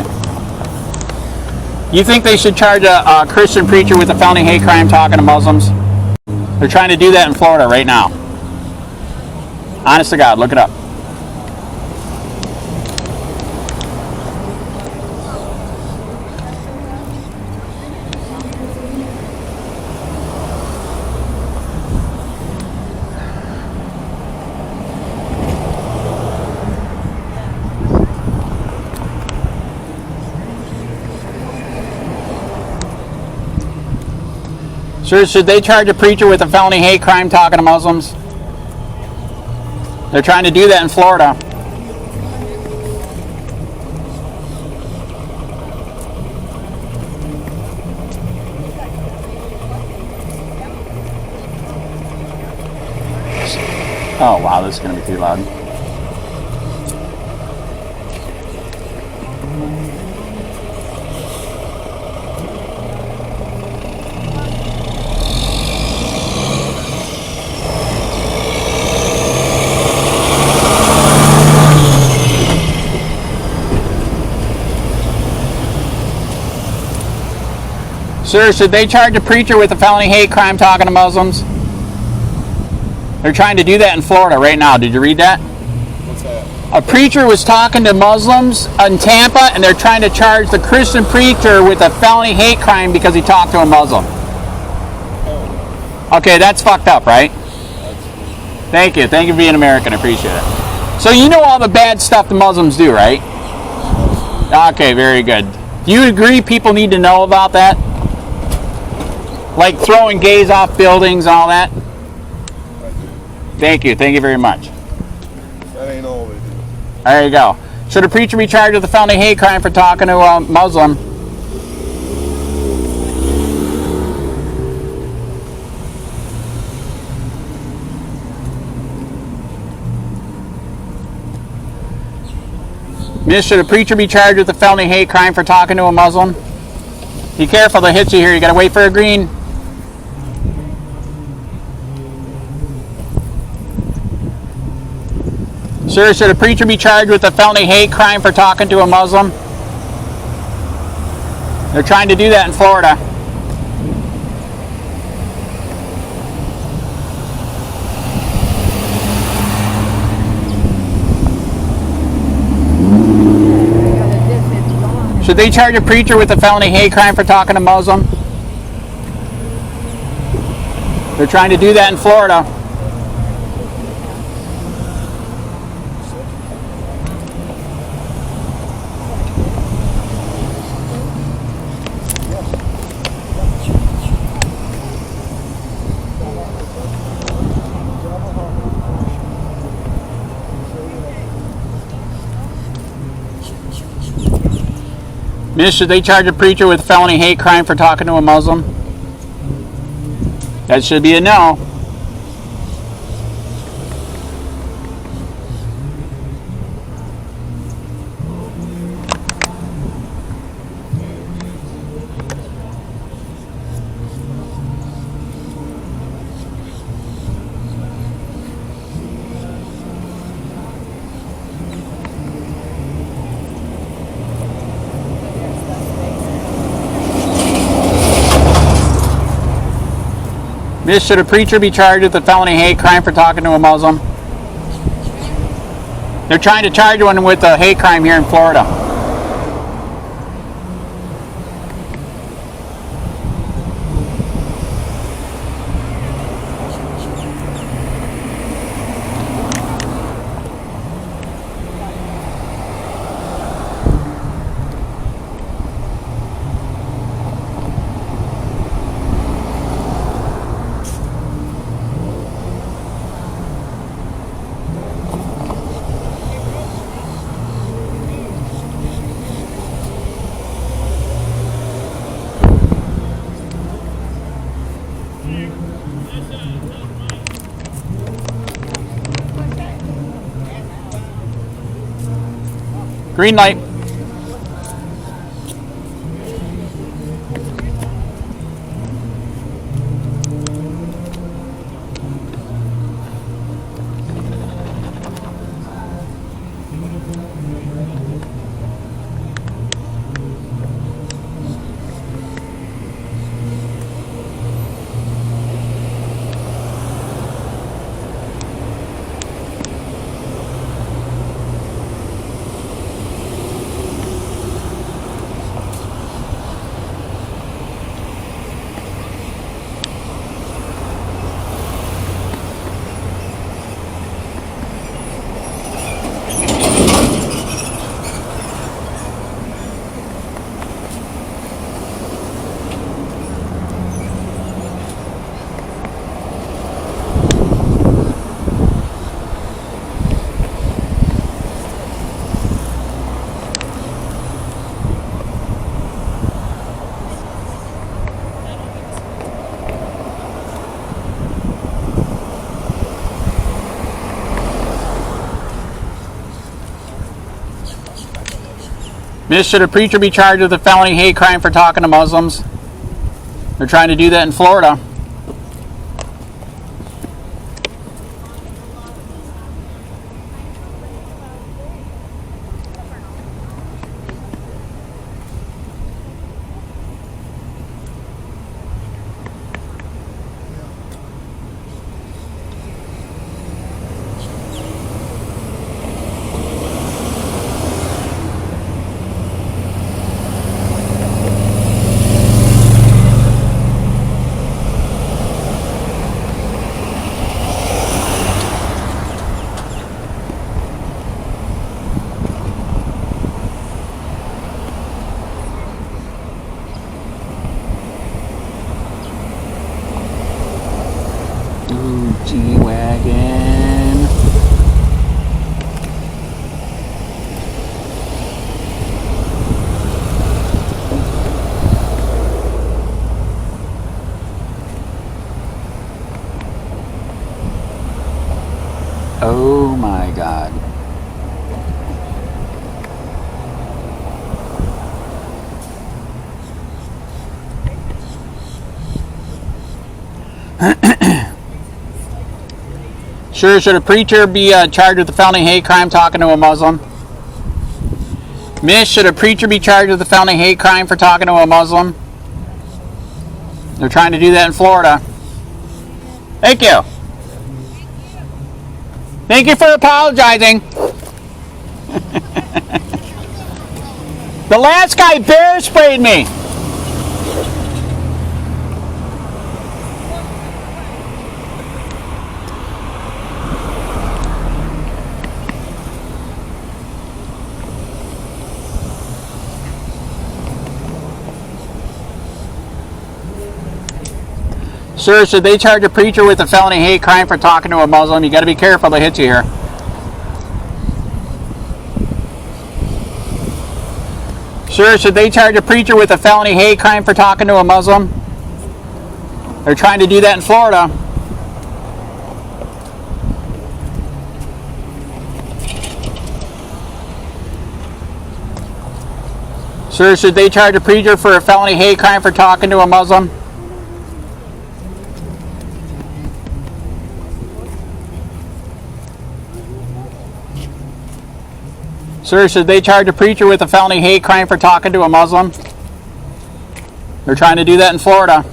You think they should charge a Christian preacher with a felony hate crime talking to Muslims? They're trying to do that in Florida right now. Honest to God, look it up. Sir, should they charge a preacher with a felony hate crime talking to Muslims? They're trying to do that in Florida. Oh wow, this is going to be too loud. Sir, should they charge a preacher with a felony hate crime talking to Muslims? They're trying to do that in Florida right now. Did you read that? What's that? A preacher was talking to Muslims in Tampa, and they're trying to charge the Christian preacher with a felony hate crime because he talked to a Muslim. Okay, that's fucked up, right? Thank you. Thank you for being American. I appreciate it. So you know all the bad stuff the Muslims do, right? Okay, very good. Do you agree people need to know about that? Like throwing gays off buildings and all that? Thank you. Thank you very much. That ain't all we do. There you go. Should a preacher be charged with a felony hate crime for talking to a Muslim? Miss, should a preacher be charged with a felony hate crime for talking to a Muslim? Be careful, they'll hit you here. You gotta wait for a green. Sir, should a preacher be charged with a felony hate crime for talking to a Muslim? They're trying to do that in Florida. Should they charge a preacher with a felony hate crime for talking to Muslim? They're trying to do that in Florida. Miss, should they charge a preacher with a felony hate crime for talking to a Muslim? That should be a no. Miss, should a preacher be charged with a felony hate crime for talking to a Muslim? They're trying to charge one with a hate crime here in Florida. Green light. Miss, should a preacher be charged with a felony hate crime for talking to Muslims? They're trying to do that in Florida. Sure, should a preacher be charged with a felony hate crime talking to a Muslim? Miss, should a preacher be charged with a felony hate crime for talking to a Muslim? They're trying to do that in Florida. Thank you. Thank you for apologizing. The last guy bear sprayed me. Sir, should they charge a preacher with a felony hate crime for talking to a Muslim? You got to be careful, they hit you here. Sir, should they charge a preacher with a felony hate crime for talking to a Muslim? They're trying to do that in Florida. Sir, should they charge a preacher for a felony hate crime for talking to a Muslim? Sir, should they charge a preacher with a felony hate crime for talking to a Muslim? They're trying to do that in Florida.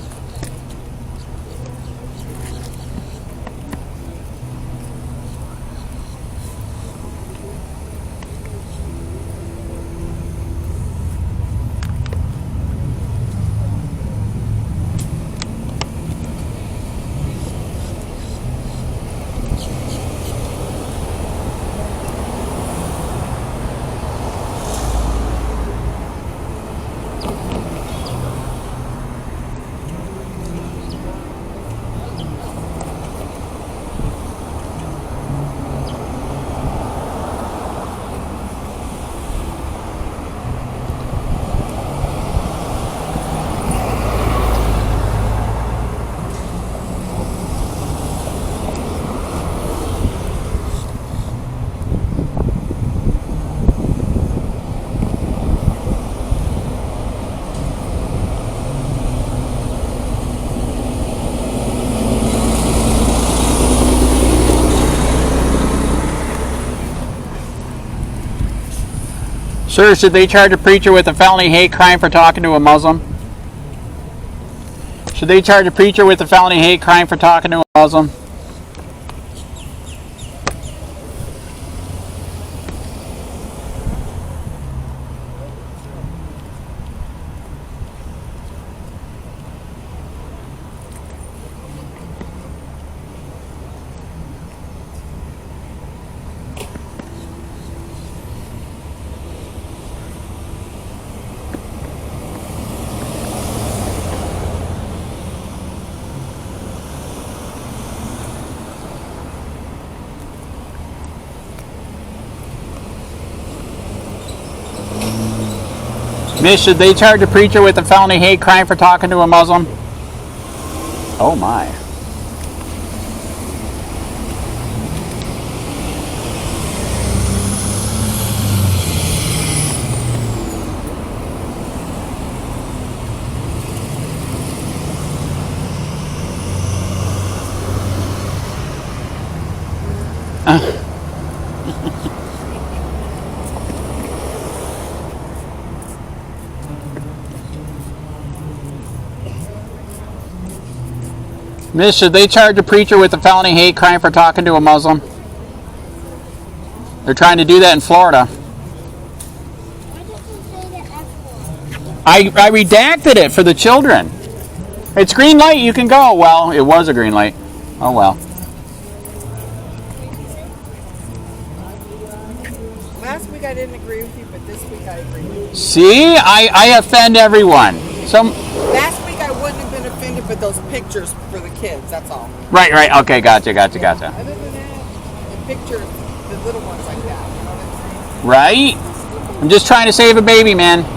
Sir, should they charge a preacher with a felony hate crime for talking to a Muslim? Should they charge a preacher with a felony hate crime for talking to a Muslim? Miss, should they charge a preacher with a felony hate crime for talking to a Muslim? Oh my. Miss, should they charge a preacher with a felony hate crime for talking to a Muslim? They're trying to do that in Florida. I redacted it for the children. It's green light, you can go. Well, it was a green light. Oh well. Last week I didn't agree with you, but this week I agree with you. See, I offend everyone. Last week I wouldn't have been offended with those pictures for the kids, that's all. Right. Okay, gotcha. Other than that, the pictures, the little ones like that, you know what I'm saying? Right? I'm just trying to save a baby, man. I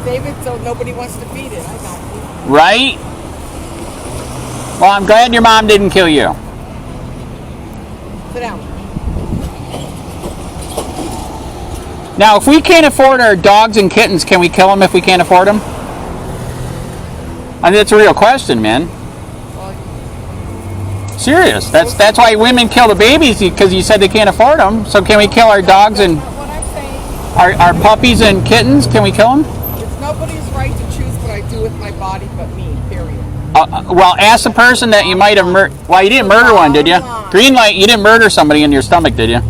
understand. Save it so nobody wants to feed it, I got you. Right? Well, I'm glad your mom didn't kill you. Sit down. Now, if we can't afford our dogs and kittens, can we kill them if we can't afford them? I mean, that's a real question, man. Well, Serious. That's why women kill the babies, because you said they can't afford them. So can we kill our dogs and That's not what I'm saying. our puppies and kittens? Can we kill them? It's nobody's right to choose what I do with my body but me, period. Well, ask the person that you might have murdered. Well, you didn't murder one, did you? Green light, you didn't murder somebody in your stomach, did you?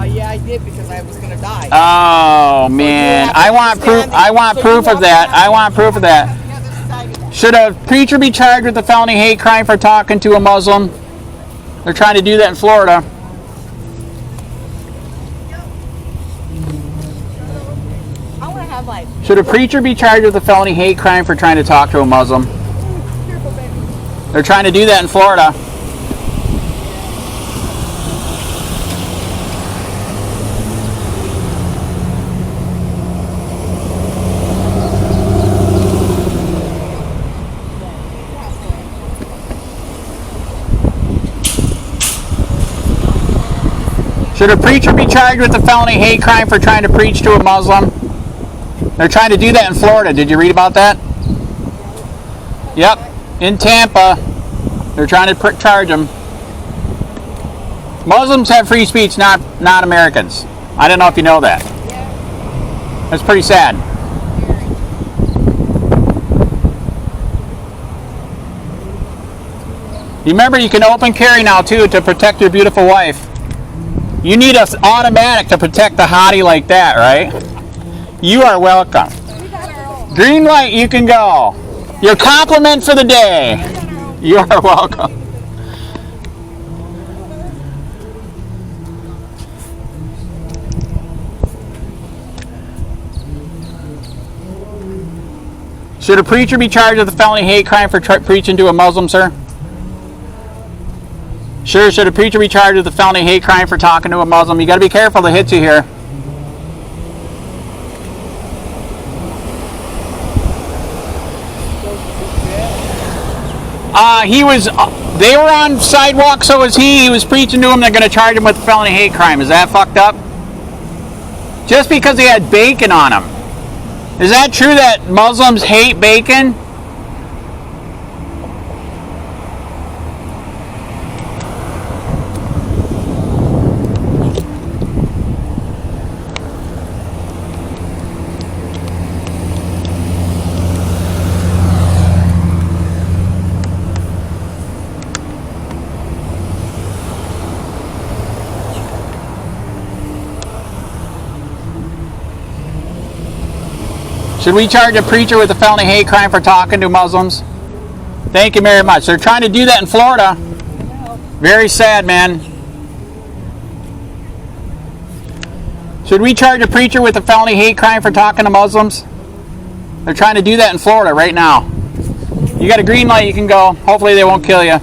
Yeah, I did because I was going to die. Oh, man. I want proof. I want proof of that. I want proof of that. Should a preacher be charged with a felony hate crime for talking to a Muslim? They're trying to do that in Florida. I want to have like. Should a preacher be charged with a felony hate crime for trying to talk to a Muslim? They're trying to do that in Florida. Should a preacher be charged with a felony hate crime for trying to preach to a Muslim? They're trying to do that in Florida. Did you read about that? Yep. In Tampa, they're trying to charge them. Muslims have free speech, not Americans. I don't know if you know that. That's pretty sad. You remember, you can open carry now too to protect your beautiful wife. You need an automatic to protect the hottie like that, right? You are welcome. Green light, you can go. Your compliment for the day. You are welcome. Should a preacher be charged with a felony hate crime for preaching to a Muslim, sir? Sure, should a preacher be charged with a felony hate crime for talking to a Muslim? You got to be careful, they hit you here. They were on sidewalk, so was he. He was preaching to him. They're going to charge him with a felony hate crime. Is that fucked up? Just because he had bacon on him. Is that true that Muslims hate bacon? Should we charge a preacher with a felony hate crime for talking to Muslims? Thank you very much. They're trying to do that in Florida. Very sad, man. Should we charge a preacher with a felony hate crime for talking to Muslims? They're trying to do that in Florida right now. You got a green light, you can go. Hopefully they won't kill you.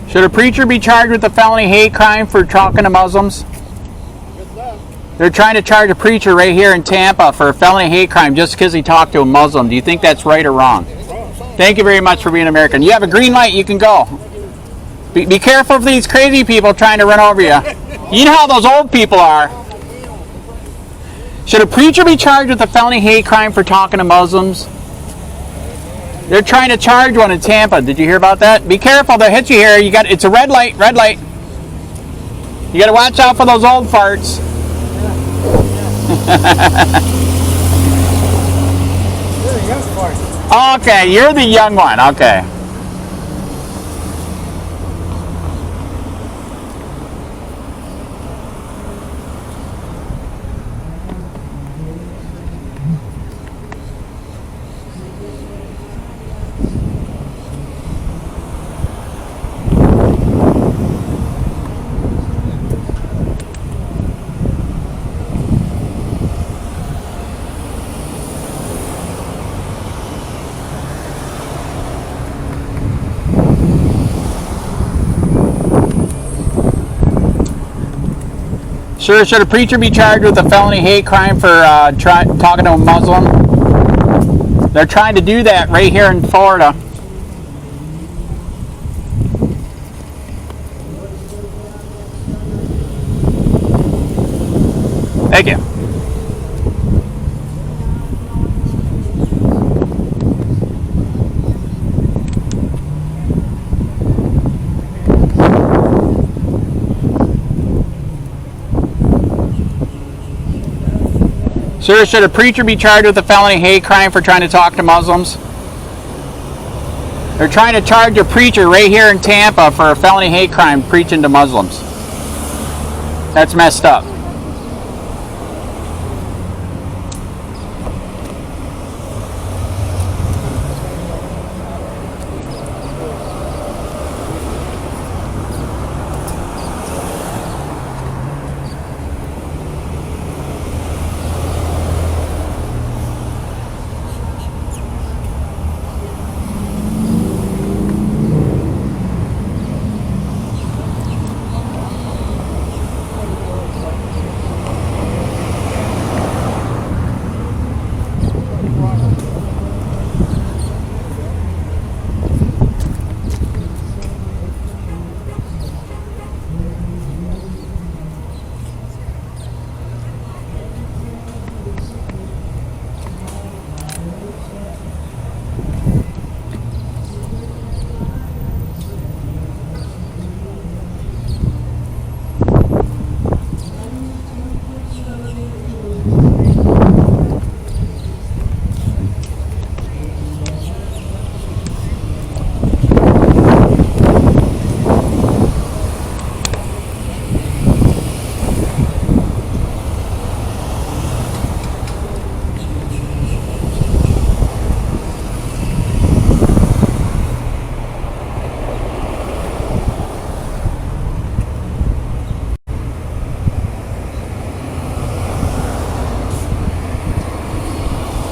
Should a preacher be charged with a felony hate crime for talking to Muslims? They're trying to charge a preacher right here in Tampa for a felony hate crime just because he talked to a Muslim. Do you think that's right or wrong? Thank you very much for being American. You have a green light, you can go. Be careful of these crazy people trying to run over you. You know how those old people are. Should a preacher be charged with a felony hate crime for talking to Muslims? They're trying to charge one in Tampa. Did you hear about that? Be careful, they'll hit you here. It's a red light, red light. You got to watch out for those old farts. Okay, you're the young one. Okay. Sir, should a preacher be charged with a felony hate crime for talking to a Muslim? They're trying to do that right here in Florida. Thank you. Sir, should a preacher be charged with a felony hate crime for trying to talk to Muslims? They're trying to charge a preacher right here in Tampa for a felony hate crime preaching to Muslims. That's messed up.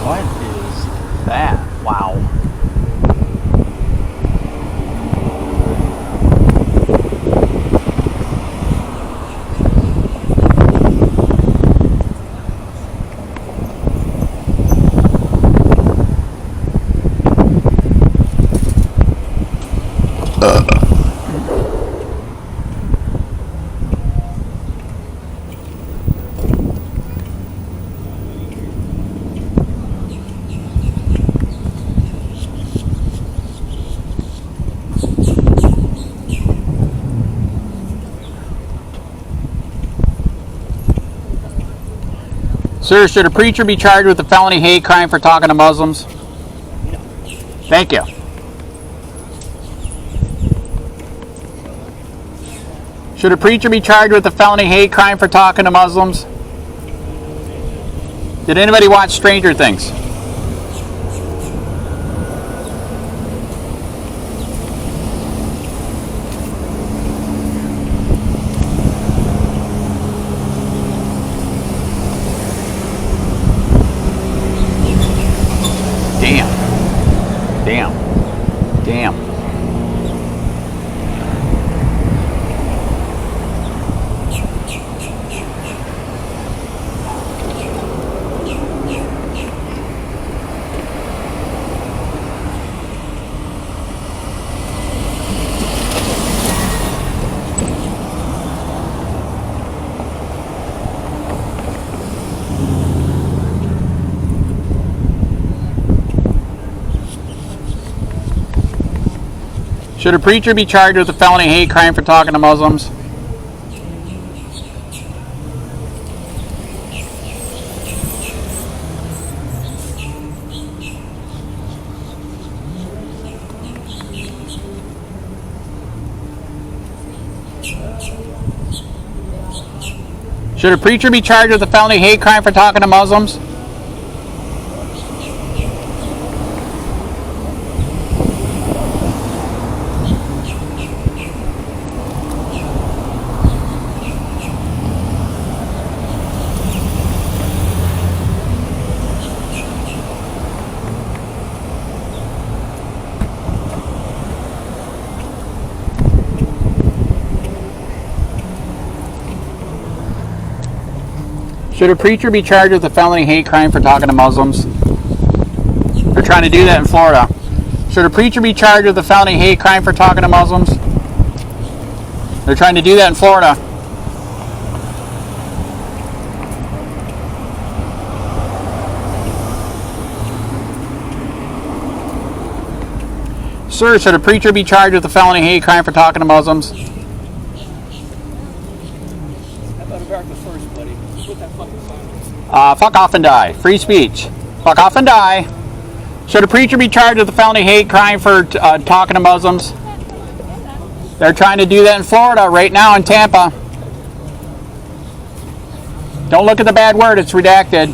What is that? Wow. Sir, should a preacher be charged with a felony hate crime for talking to Muslims? Thank you. Should a preacher be charged with a felony hate crime for talking to Muslims? Did anybody watch Stranger Things? Damn. Should a preacher be charged with a felony hate crime for talking to Muslims? Should a preacher be charged with a felony hate crime for talking to Muslims? Should a preacher be charged with a felony hate crime for talking to Muslims? They're trying to do that in Florida. Should a preacher be charged with a felony hate crime for talking to Muslims? They're trying to do that in Florida. Sir, should a preacher be charged with a felony hate crime for talking to Muslims? How about America first, buddy? Put that fucking sign on. Fuck off and die. Free speech. Fuck off and die. Should a preacher be charged with a felony hate crime for talking to Muslims? They're trying to do that in Florida right now in Tampa. Don't look at the bad word, it's redacted.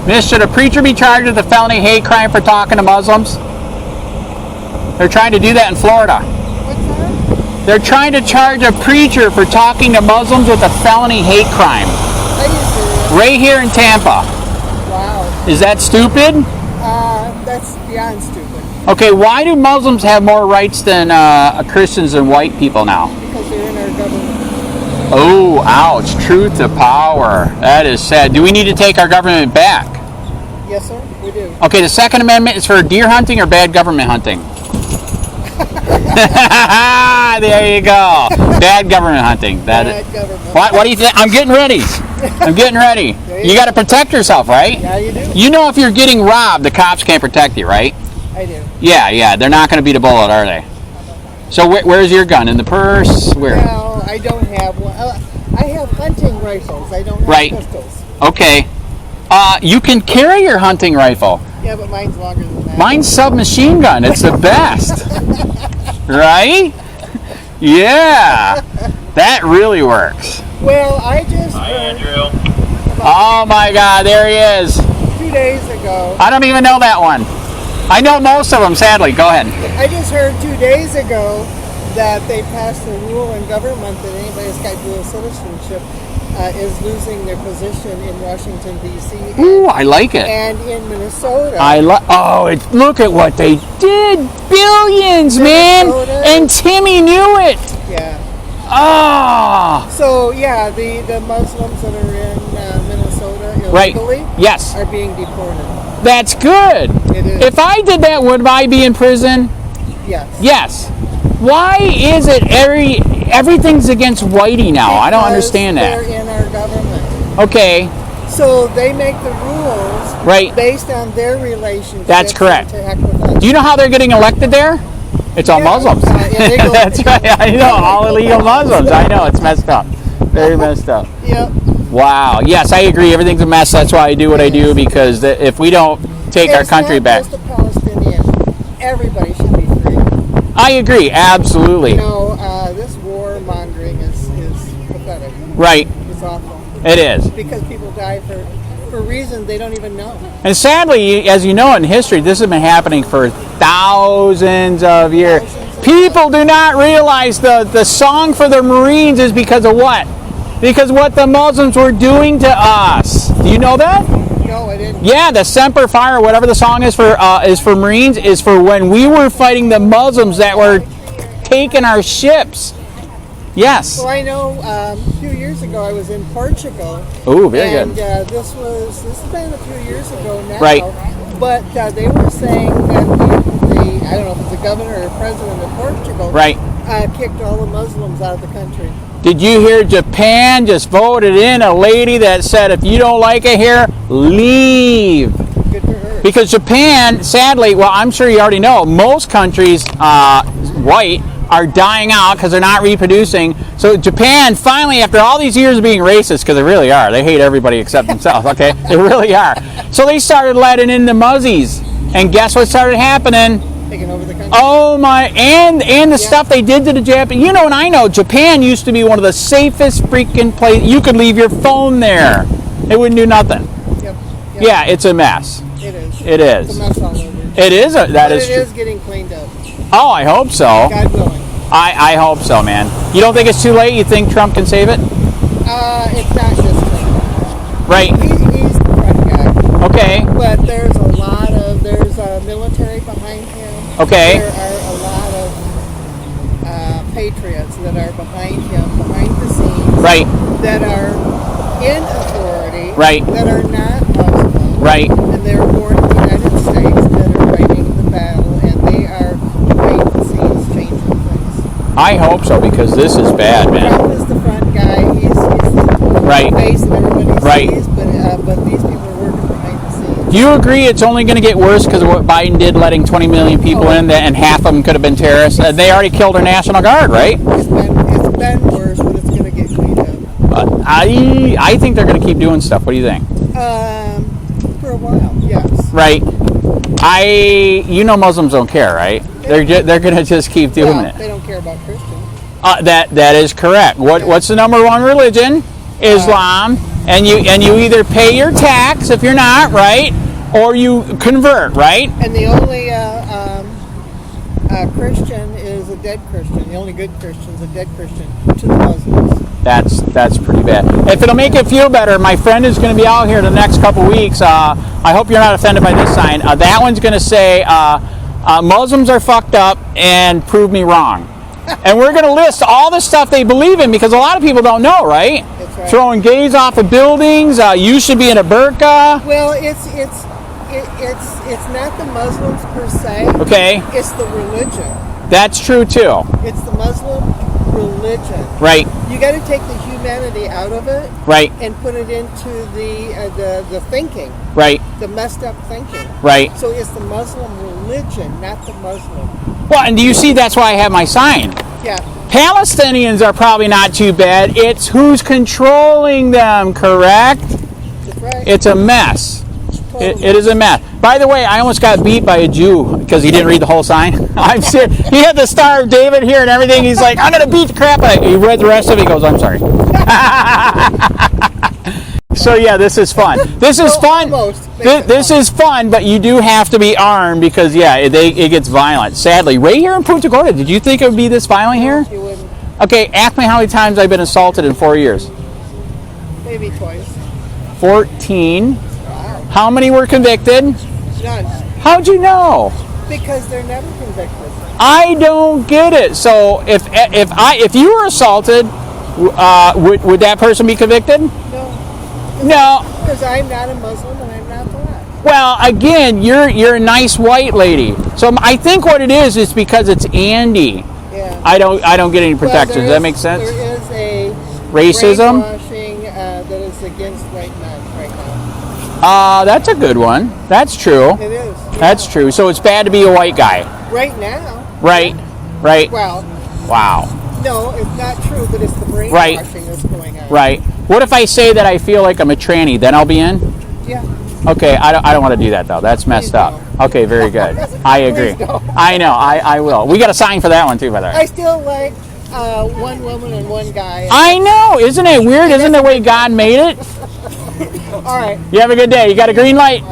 Miss, should a preacher be charged with a felony hate crime for talking to Muslims? They're trying to do that in Florida. What's that? They're trying to charge a preacher for talking to Muslims with a felony hate crime. Are you serious? Right here in Tampa. Wow. Is that stupid? That's beyond stupid. Okay, why do Muslims have more rights than Christians and white people now? Because they're in our government. Oh, ouch. Truth to power. That is sad. Do we need to take our government back? Yes, sir, we do. Okay, the Second Amendment is for deer hunting or bad government hunting? There you go. Bad government hunting. Bad government. What do you think? I'm getting ready. I'm getting ready. You got to protect yourself, right? Yeah, you do. You know if you're getting robbed, the cops can't protect you, right? I do. Yeah. They're not going to beat a bullet, are they? So where's your gun? In the purse? Where? No, I don't have one. I have hunting rifles. I don't have pistols. Okay. You can carry your hunting rifle. Yeah, but mine's longer than that. Mine's submachine gun. It's the best. Right? Yeah. That really works. Well, I just heard Oh my God, there he is. 2 days ago. I don't even know that one. I know most of them, sadly. Go ahead. I just heard 2 days ago that they passed a rule in government that anybody that's got dual citizenship is losing their position in Washington, D.C. Ooh, I like it. and in Minnesota. Look at what they did. Billions, man. Minnesota. And Timmy knew it. Yeah. Ah. So, yeah, the Muslims that are in Minnesota Right. illegally Yes. are being deported. That's good. It is. If I did that, would I be in prison? Yes. Yes. Why is it everything's against whitey now? I don't Because understand that. They're in our government. Okay. So they make the rules Right. based on their relationship. That's correct. To heck with us. Do you know how they're getting elected there? It's all Yeah, Muslims. illegal. That's right. I know. All illegal Muslims. I know. It's messed up. Very messed up. Yep. Wow. Yes, I agree. Everything's a mess. That's why I do what I do, because if we don't take our It's country not back. just the Palestinians. Everybody should be free. I agree. Absolutely. You know, this war mongering is pathetic. Right. It's awful. It is. Because people die for reasons they don't even know. And sadly, as you know in history, this has been happening for thousands of years. People do not realize the song for the Marines is because of what? Because what the Muslims were doing to us. Do you know that? No, I didn't. Yeah, the Semper Fi, whatever the song is for Marines, is for when we were fighting the Muslims that were taking our ships. Yes. Well, I know a few years ago I was in Portugal. Ooh, very and, good. this has been a few years ago now. Right. But they were saying that the I don't know if it's the governor or president of Portugal. Right. Kicked all the Muslims out of the country. Did you hear Japan just voted in a lady that said, if you don't like it here, leave? Good for her. Because Japan, sadly, well, I'm sure you already know, most countries, white, are dying out because they're not reproducing. So Japan, finally, after all these years of being racist, because they really are, they hate everybody except themselves, okay? They really are. So they started letting in the muzzies. And guess what started happening? Taking over the country. Oh my, and the stuff they did to the Japanese. You know, and I know, Japan used to be one of the safest freaking places. You could leave your phone there. It wouldn't do nothing. Yep. Yeah, it's a mess. It is. It is. It's a mess all over. It is. That But is it true. is getting cleaned up. Oh, I hope so. God willing. I hope so, man. You don't think it's too late? You think Trump can save it? It's not just Trump. Right. He's the front guy. Okay. But there's military behind him. Okay. There are a lot of patriots that are behind him, behind the scenes. Right. That are in authority. Right. That are not Muslim. Right. And they're born in the United States that are fighting the battle, and they are behind the scenes changing things. I hope so, because this is bad, man. Trump is the front guy. He's the Right. face that everybody Right. sees, but these people are working behind the scenes. Do you agree it's only going to get worse because of what Biden did, letting 20 million people in, and half of them could have been terrorists? They already killed our National Guard, right? It's been worse, but it's going to get cleaned up. I think they're going to keep doing stuff. What do you think? For a while, yes. Right. Muslims don't care, right? They're going to just keep doing Well, it. they don't care about Christians. That is correct. What's the number one religion? Islam. And you either pay your tax if you're not, right, or you convert, right? And the only Christian is a dead Christian. The only good Christian is a dead Christian to the Muslims. That's pretty bad. If it'll make it feel better, my friend is going to be out here the next couple weeks. I hope you're not offended by this sign. That one's going to say, Muslims are fucked up and prove me wrong. And we're going to list all the stuff they believe in, because a lot of people don't know, right? That's right. Throwing gays off of buildings. You should be in a burqa. Well, it's not the Muslims per se. Okay. It's the religion. That's true too. It's the Muslim religion. Right. You got to take the humanity out of it. Right. And put it into the thinking. Right. The messed up thinking. Right. So it's the Muslim religion, not the Muslim. Well, and do you see that's why I have my sign? Yeah. Palestinians are probably not too bad. It's who's controlling them, correct? That's right. It's a mess. It is a mess. By the way, I almost got beat by a Jew because he didn't read the whole sign. I'm serious. He had the Star of David here and everything. He's like, I'm going to beat the crap out of you. He read the rest of it. He goes, I'm sorry. So, yeah, this is fun. This is fun. This is fun, but you do have to be armed because, yeah, it gets violent. Sadly, right here in Punta Gorda, did you think it would be this violent here? You wouldn't. Okay, ask me how many times I've been assaulted in 4 years. Maybe twice. 14. How many were convicted? None. How'd you know? Because they're never convicted. I don't get it. So if you were assaulted, would that person be convicted? No. Because I'm not a Muslim and I'm not black. Well, again, you're a nice white lady. So I think what it is because it's Andy. Yeah. I don't get any protections. Does that make sense? There is a racism brainwashing that is against white men right now. That's a good one. That's true. It is. Yeah. That's true. So it's bad to be a white guy. Right now. Right. Well. Wow. No, it's not true, but it's the brainwashing that's going on. Right. What if I say that I feel like I'm a tranny? Then I'll be in? Yeah. Okay, I don't want to do that, though. That's messed up. Okay, very good. I agree. I know, I will. We got a sign for that one, too, by the way. I still like one woman and one guy. I know. Isn't it weird? Isn't the way God made it? All right. You have a good day. You got a green light?